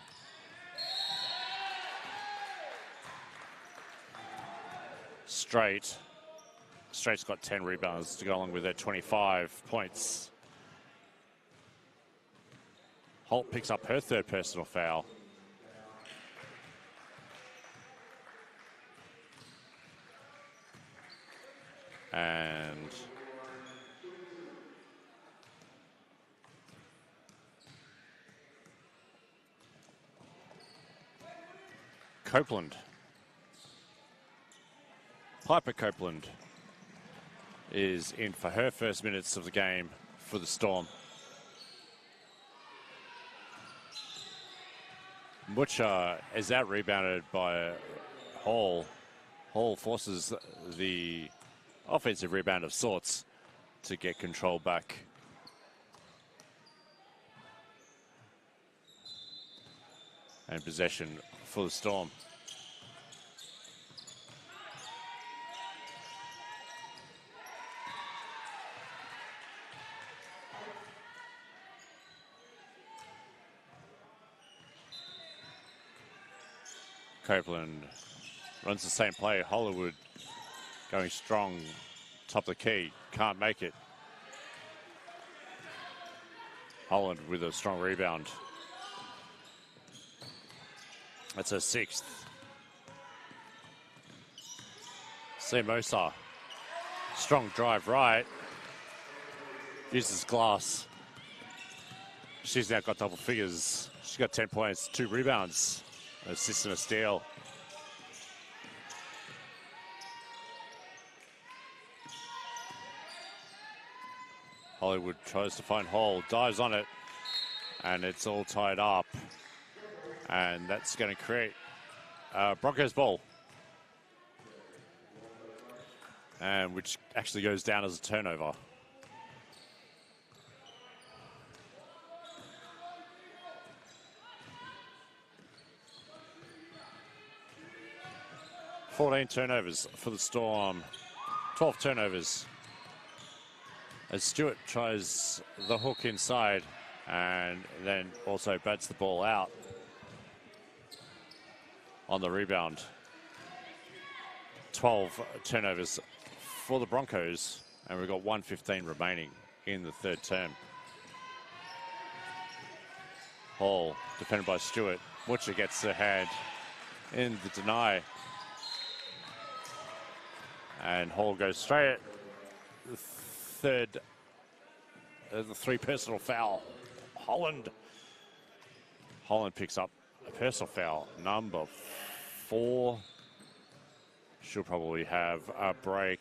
Straight's got 10 rebounds to go along with their 25 points. Holt picks up her third personal foul. And Copeland. Piper Copeland is in for her first minutes of the game for the Storm. Mucha is out rebounded by Hall. Hall forces the offensive rebound of sorts to get control back. And possession for the Storm. Copeland runs the same play. Hollywood going strong, top of the key, can't make it. Holland with a strong rebound. That's her 6th. Siamosa, strong drive right. Uses glass. She's now got double figures. She's got 10 points, 2 rebounds, an assist and a steal. Hollywood tries to find Hall, dives on it, and it's all tied up. And that's going to create Broncos ball. And which actually goes down as a turnover. $14 turnovers for the Storm. 12 turnovers. As Stewart tries the hook inside and then also bats the ball out on the rebound. 12 turnovers for the Broncos, and we've got 1:15 remaining in the third term. Hall, defended by Stewart. Butcher gets the hand in the deny. And Hall goes straight. The three personal foul. Holland picks up a personal foul, number 4. She'll probably have a break.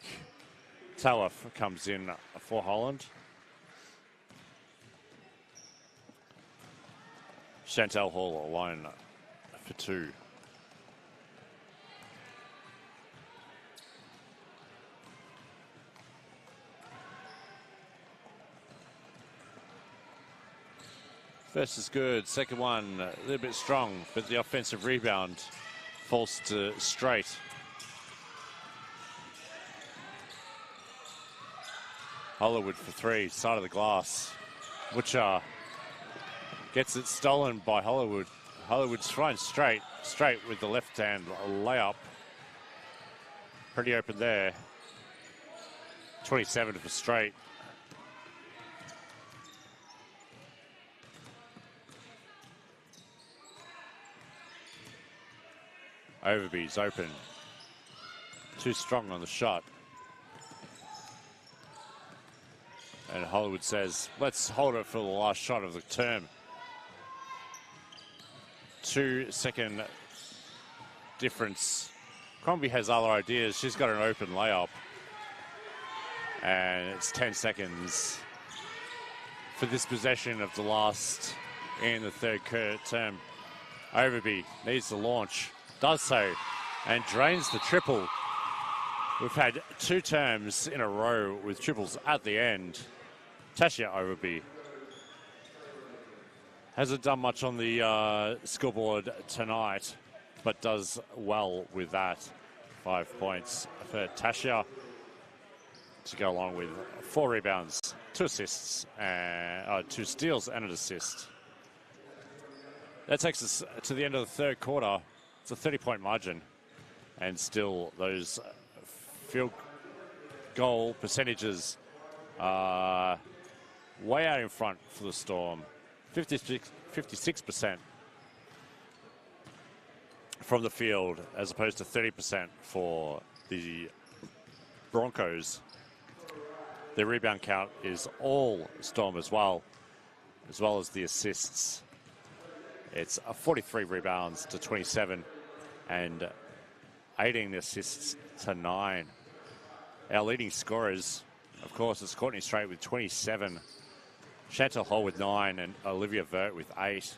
Talif comes in for Holland. Chantel Hall alone for 2. First is good, second one a little bit strong, but the offensive rebound falls to straight. Hollywood for 3, side of the glass. Butcher gets it stolen by Hollywood. Hollywood's trying straight with the left hand layup. Pretty open there. 27 for straight. Overby's open. Too strong on the shot. And Hollywood says, let's hold it for the last shot of the term. 2-second difference. Crombie has other ideas. She's got an open layup. And it's 10 seconds for this possession of the last in the third term. Overby needs to launch. Does so and drains the triple. We've had 2 terms in a row with triples at the end. Tasha Overby hasn't done much on the scoreboard tonight, but does well with that. 5 points for Tasha to go along with 4 rebounds, 2 assists, and 2 steals and an assist. That takes us to the end of the third quarter. It's a 30-point margin, and still those field goal percentages are way out in front for the Storm. 56% from the field as opposed to 30% for the Broncos. The rebound count is all Storm as well as the assists. It's 43 rebounds to 27 and 18 assists to 9. Our leading scorers, of course, is Courtney Strait with 27, Chantal Hall with 9, and Olivia Vert with 8.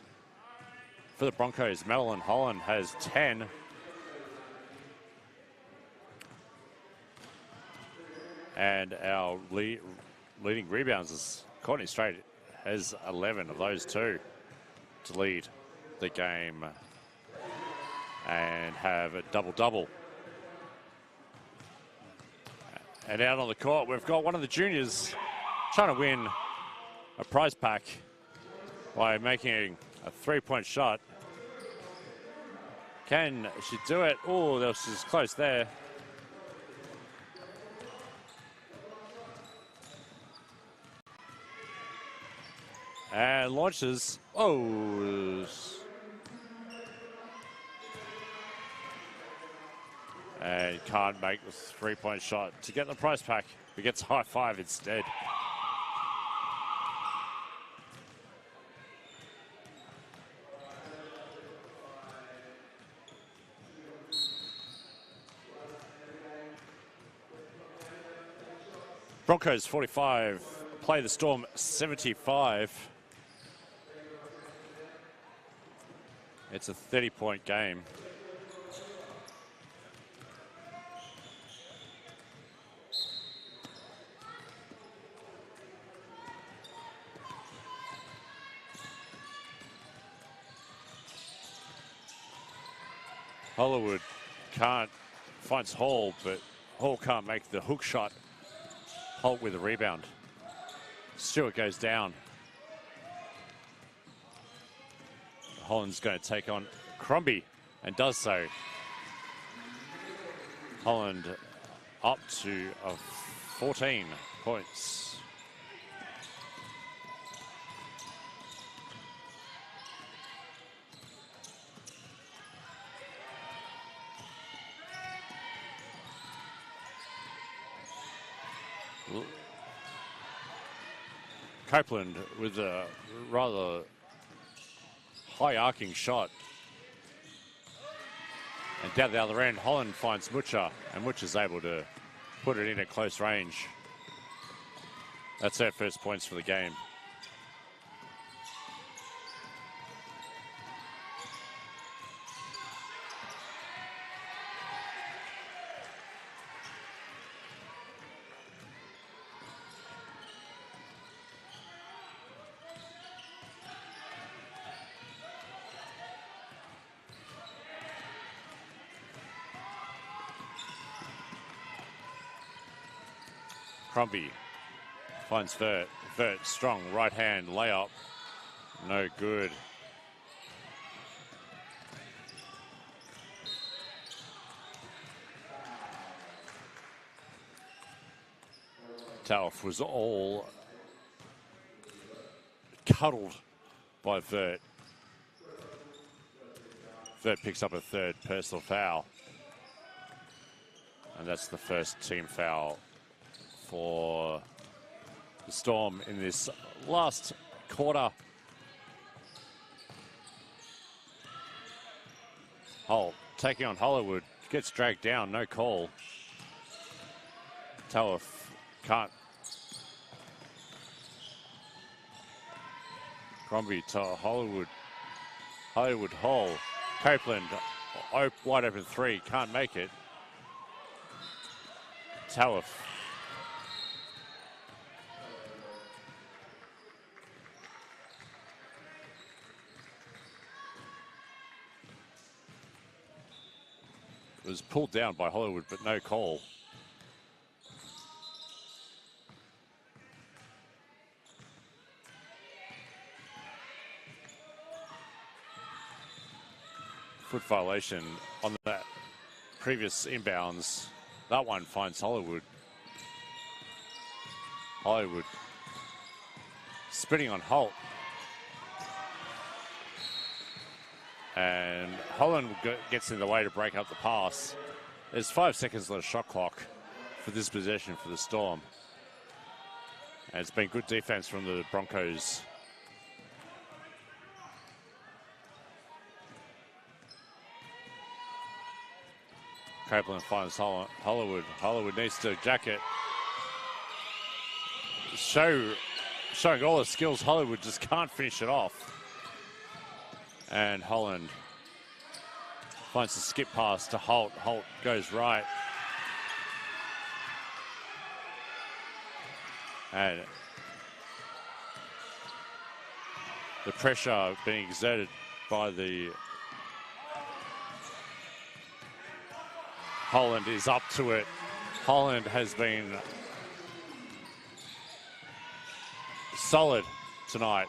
For the Broncos, Madeline Holland has 10. And our leading rebounds is Courtney Strait has 11 of those 2 to lead the game and have a double-double. And out on the court, we've got one of the juniors trying to win a prize pack by making a 3-point shot. Can she do it? Oh, she's close there. And launches. Oh. And can't make the 3-point shot to get the prize pack. He gets high 5 instead. Broncos 45, play the Storm 75. It's a 30-point game. Hollywood finds Hall, but Hall can't make the hook shot. Holt with a rebound. Stewart goes down. Holland's going to take on Crombie and does so. Holland up to 14 points. Copeland with a rather high arcing shot. And down the other end, Holland finds Mucha, and Mucha's able to put it in at close range. That's their first points for the game. Crombie finds Vert. Vert, strong right hand layup. No good. Tauf was all cuddled by Vert. Vert picks up a third personal foul. And that's the first team foul for the Storm in this last quarter. Holt taking on Hollywood, gets dragged down, no call. Tauf can't. Crombie to Hollywood. Hollywood Hall. Copeland, wide open three, can't make it. Tauf. It was pulled down by Hollywood, but no call. Foot violation on that previous inbounds. That one finds Hollywood. Hollywood spinning on Holt. And Holland gets in the way to break up the pass. There's 5 seconds on the shot clock for this possession for the Storm. And it's been good defense from the Broncos. Copeland finds Hollywood. Hollywood needs to jacket. Showing all the skills, Hollywood just can't finish it off. And Holland finds the skip pass to Holt. Holt goes right. And the pressure being exerted by the Holland is up to it. Holland has been solid tonight.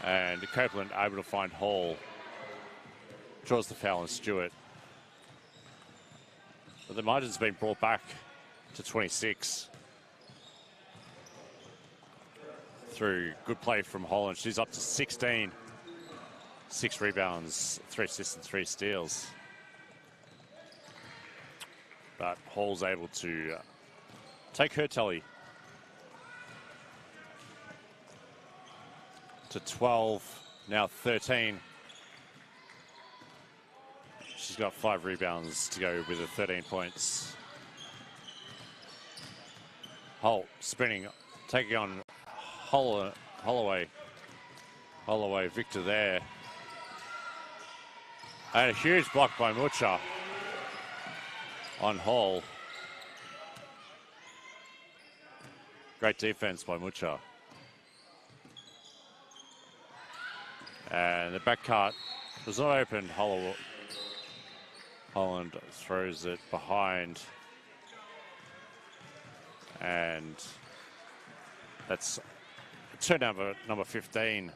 And Copeland able to find Hall. Draws the foul on Stewart. But the margin's been brought back to 26. Through good play from Holland. She's up to 16. 6 rebounds, 3 assists and 3 steals. But Hall's able to take her tally to 12, now 13. She's got 5 rebounds to go with her 13 points. Holt spinning, taking on Holloway. Holloway, Victor there. And a huge block by Mucha on Hall. Great defense by Mucha. And the back cut was not open. Holland throws it behind. And that's turnover number 15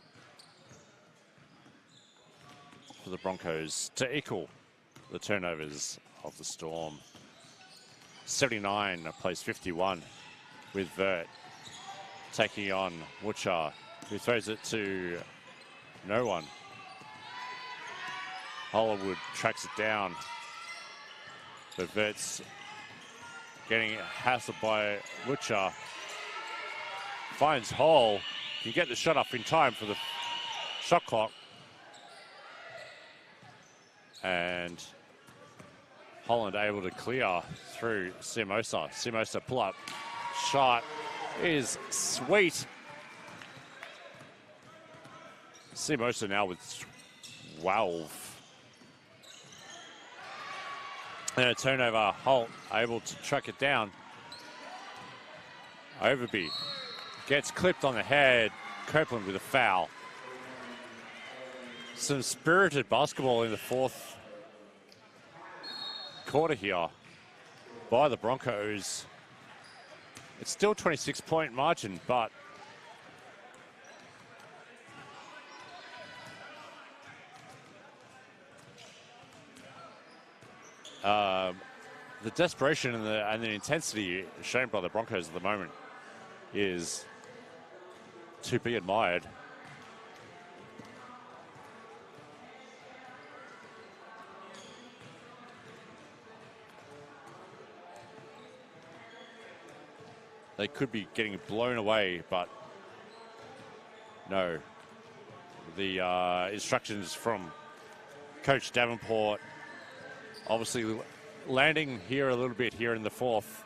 for the Broncos to equal the turnovers of the Storm. 79 plays 51 with Vert taking on Mucha, who throws it to no one. Hollywood tracks it down, but Vert's getting hassled by Mucha. Finds Hall, can get the shot up in time for the shot clock. And Holland able to clear through Simosa. Simosa pull up shot is sweet. Simosa now with 12. And a turnover. Holt able to track it down. Overby gets clipped on the head. Copeland with a foul. Some spirited basketball in the fourth quarter here by the Broncos. It's still 26-point margin, but the desperation and the intensity shown by the Broncos at the moment is to be admired. They could be getting blown away, but no. The instructions from Coach Davenport, obviously landing here a little bit here in the fourth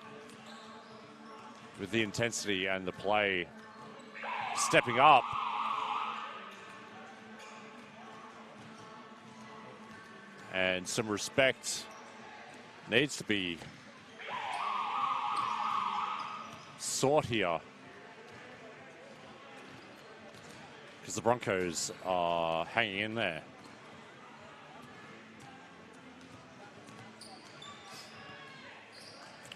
with the intensity and the play stepping up. And some respect needs to be sought here, because the Broncos are hanging in there.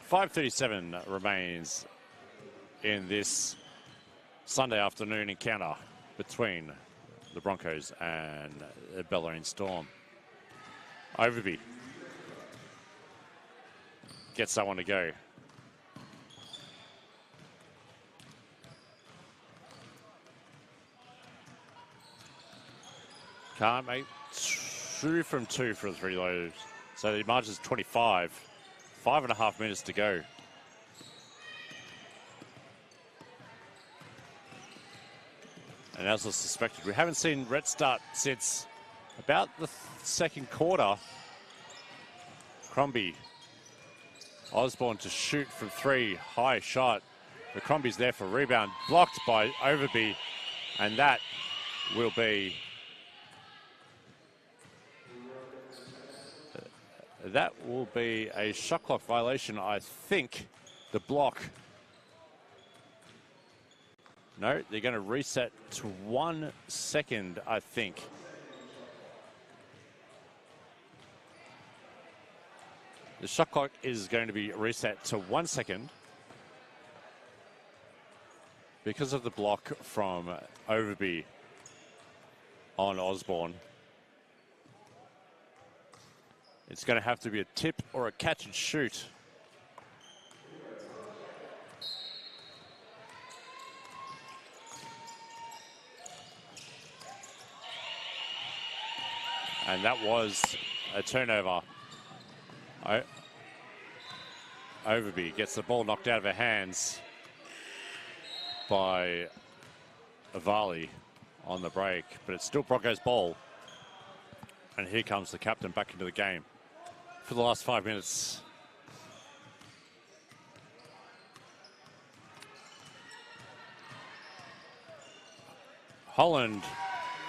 .5:37 remains in this Sunday afternoon encounter between the Broncos and the Bellarine Storm. Overby gets that one to go. Can't make 2 from 2 for the three lows. So the margin is 25. 5.5 minutes to go. And as I suspected, we haven't seen Red start since about the second quarter. Crombie. Osborne to shoot from 3. High shot. But Crombie's there for rebound. Blocked by Overby. And that will be... That will be a shot clock violation, I think. The block. No, they're going to reset to 1 second, I think. The shot clock is going to be reset to 1 second because of the block from Overby on Osborne. It's going to have to be a tip or a catch and shoot. And that was a turnover. Overby gets the ball knocked out of her hands by Avali on the break, but it's still Broncos ball. And here comes the captain back into the game for the last 5 minutes. Holland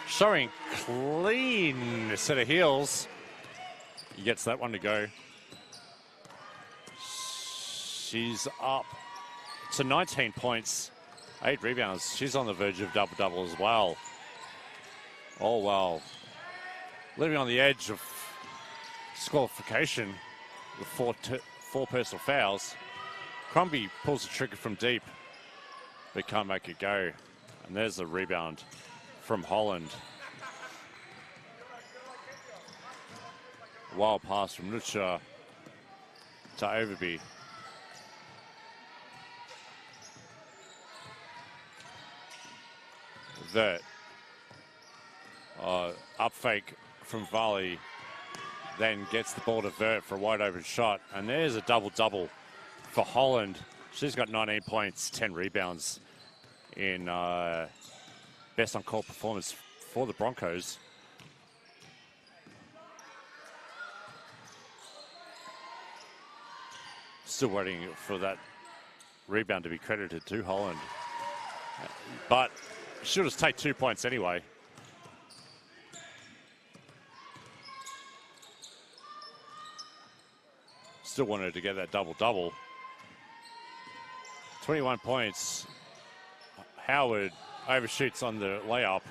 showing clean set of heels. He gets that one to go. She's up to 19 points, 8 rebounds. She's on the verge of double-double as well. Oh, well. Living on the edge of disqualification with four personal fouls. Crombie pulls the trigger from deep, but can't make it go. And there's a rebound from Holland. Wild pass from Nucha to Overby. Vert. Up fake from Varley. Then gets the ball to Vert for a wide open shot. And there's a double-double for Holland. She's got 19 points, 10 rebounds in best on court performance for the Broncos. Still waiting for that rebound to be credited to Holland. But she'll just take 2 points anyway. Still wanted to get that double-double. 21 points. Howard overshoots on the layup.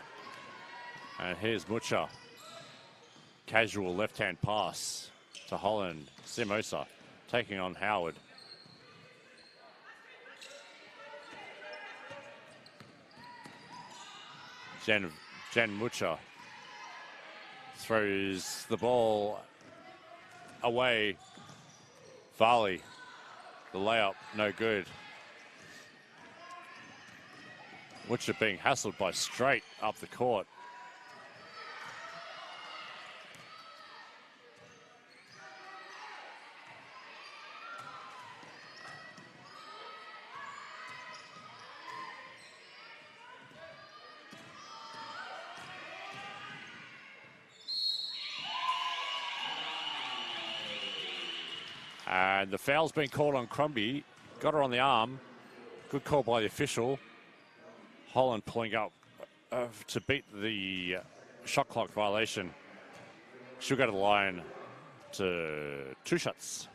And here's Mucha. Casual left-hand pass to Holland. Simosa taking on Howard. Jen Mucha throws the ball away. Varley, the layup, no good. Mucha being hassled by Straight up the court. And the foul's been called on Crombie. Got her on the arm. Good call by the official. Holland pulling up to beat the shot clock violation. She'll go to the line to 2 shots.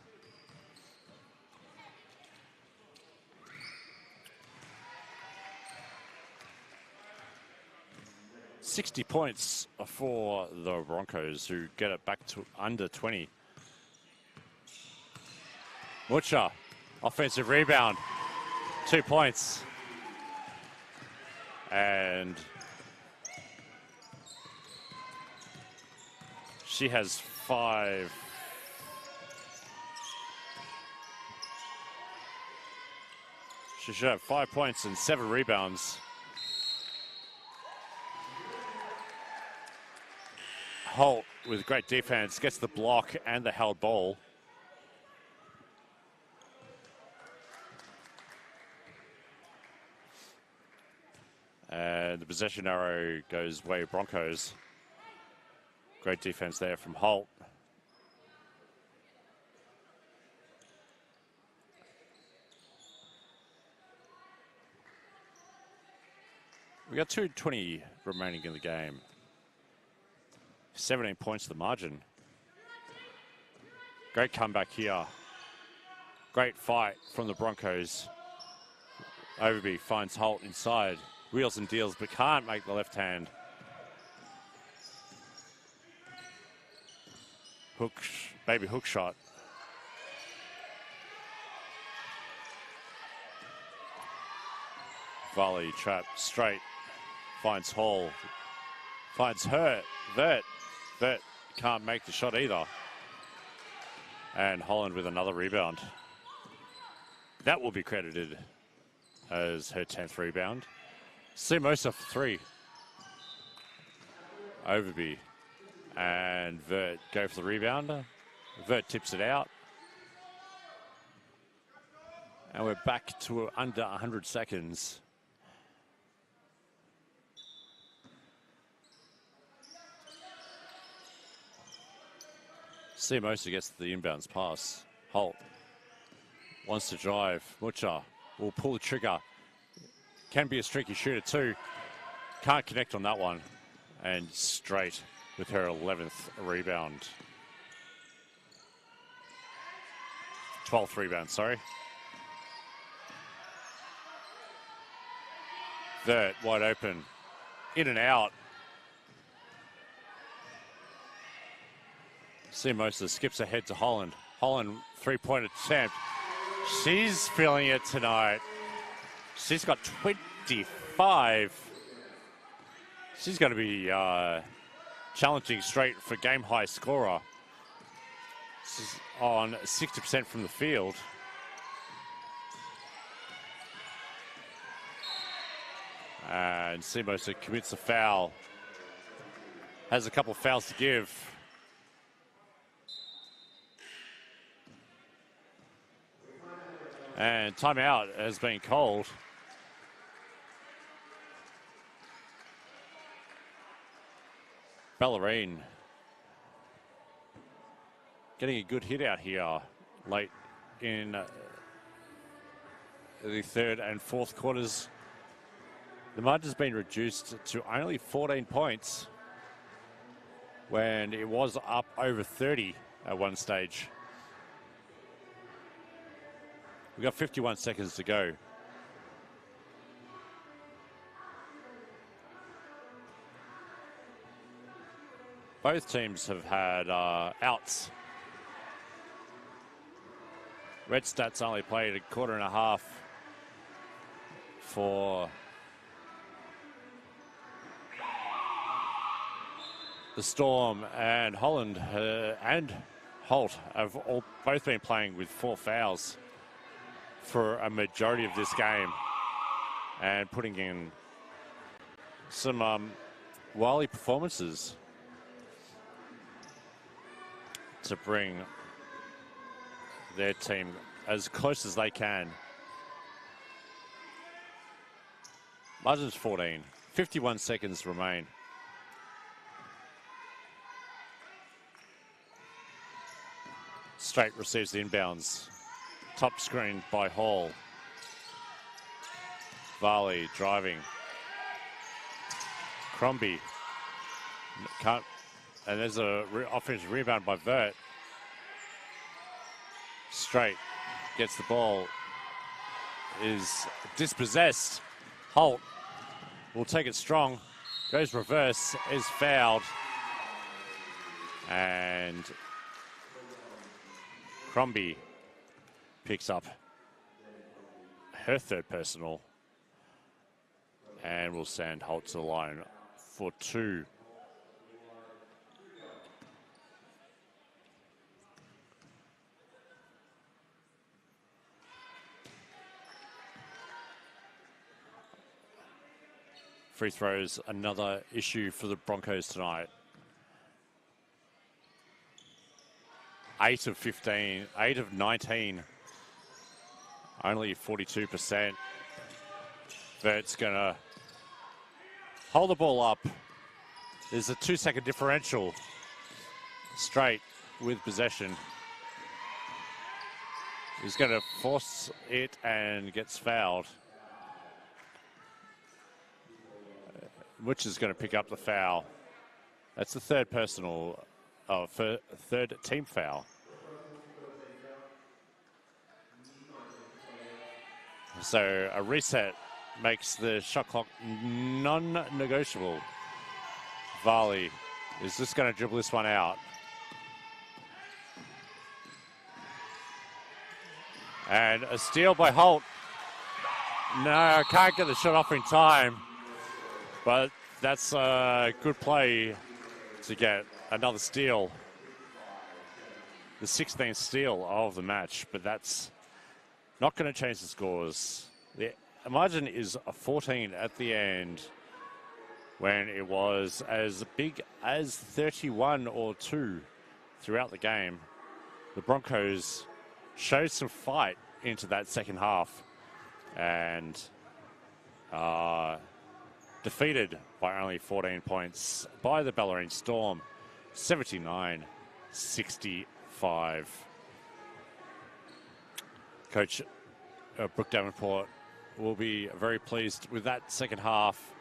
$60 points for the Broncos, who get it back to under 20. Mucha, offensive rebound, 2 points. And she has 5. She should have 5 points and 7 rebounds. Holt with great defense gets the block and the held ball. And the possession arrow goes way Broncos. Great defense there from Holt. We got 2:20 remaining in the game. 17 points to the margin. Great comeback here. Great fight from the Broncos. Overby finds Holt inside. Wheels and deals, but can't make the left hand. Baby hook shot. Volley trap straight. Finds Hall. Finds Vert. Vert can't make the shot either. And Holland with another rebound. That will be credited as her 10th rebound. Simosa for 3. Overby and Vert go for the rebound. Vert tips it out. And we're back to under 100 seconds. Simosa gets the inbounds pass. Holt wants to drive. Mucha will pull the trigger. Can be a streaky shooter too. Can't connect on that one. And straight with her 11th rebound. 12th rebound, sorry. Vert wide open. In and out. Simosa skips ahead to Holland. Holland, three-point attempt. She's feeling it tonight. She's got 25. She's going to be challenging straight for game-high scorer. She's on 60% from the field. And Simosa commits a foul. Has a couple of fouls to give. And timeout has been called. Bellarine getting a good hit out here late in the third and fourth quarters. The margin's been reduced to only 14 points when it was up over 30 at one stage. We've got 51 seconds to go. Both teams have had outs. Red Stats only played a quarter and a half for the Storm, and Holland and Holt have both been playing with 4 fouls for a majority of this game and putting in some wily performances to bring their team as close as they can. Margin's 14. 51 seconds remain. Straight receives the inbounds. Top screen by Hall. Varley driving. Crombie can't, and there's a offensive rebound by Vert. Straight gets the ball, is dispossessed. Holt will take it strong, goes reverse, is fouled, and Crombie picks up her third personal and will send Holt to the line for 2. Free throws, another issue for the Broncos tonight. 8 of 15, 8 of 19. Only 42%. Vert's going to hold the ball up. There's a 2-second differential. Straight with possession. He's going to force it and gets fouled. Which is going to pick up the foul. That's the third personal, third team foul. So a reset makes the shot clock non-negotiable. Varley is just going to dribble this one out. And a steal by Holt. No, can't get the shot off in time. But that's a good play to get another steal. The 16th steal of the match, but that's not going to change the scores. The margin is a 14 at the end when it was as big as 31 or 2 throughout the game. The Broncos showed some fight into that second half and defeated by only 14 points by the Bellarine Storm, 79-65. Coach Brooke Davenport will be very pleased with that second half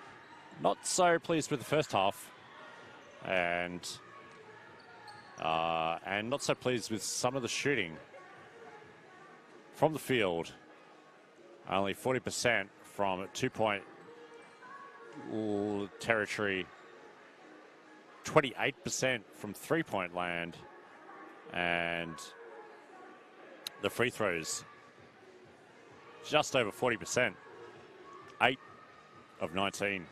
Not so pleased with the first half, and not so pleased with some of the shooting from the field. Only 40% from 2-point territory, 28% from 3-point land, and the free throws just over 40%, 8 of 19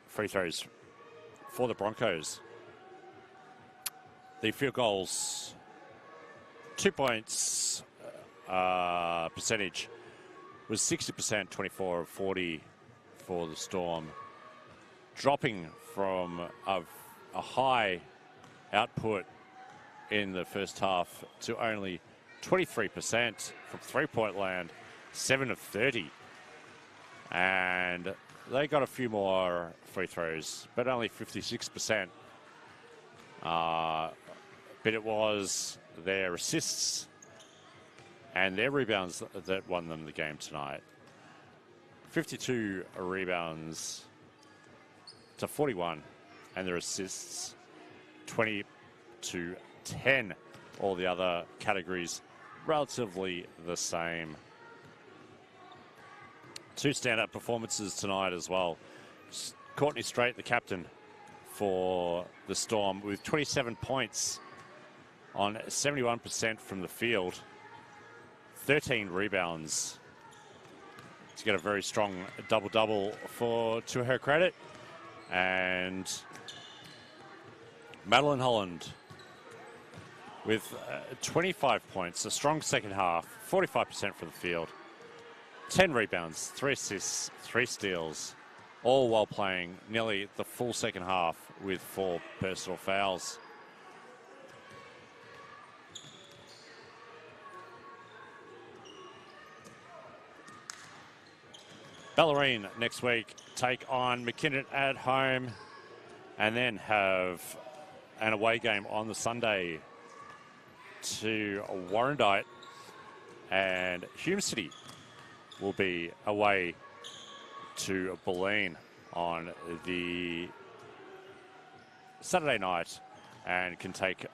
free throws for the Broncos. The field goals, 2 points percentage was 60%, 24 of 40 for the Storm, dropping from a high output in the first half to only 23% from 3-point land, 7 of 30. And they got a few more free throws, but only 56%. But it was their assists and their rebounds that won them the game tonight. 52 rebounds to 41, and their assists 20 to 10. All the other categories relatively the same. 2 standout performances tonight as well. Courtney Strait, the captain for the Storm, with 27 points on 71% from the field, 13 rebounds to get a very strong double-double to her credit. And Madeline Holland with 25 points, a strong second half, 45% from the field, 10 rebounds, 3 assists, 3 steals, all while playing nearly the full second half with 4 personal fouls. Bellarine next week take on McKinnon at home, and then have an away game on the Sunday to Warrandyte, and Hume City will be away to Bellarine on the Saturday night, and can take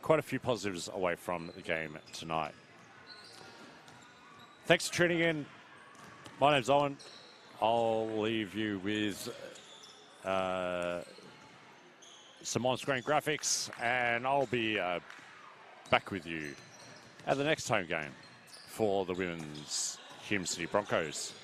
quite a few positives away from the game tonight. Thanks for tuning in. My name's Owen. I'll leave you with some on-screen graphics, and I'll be back with you at the next home game for the women's Hume City Broncos.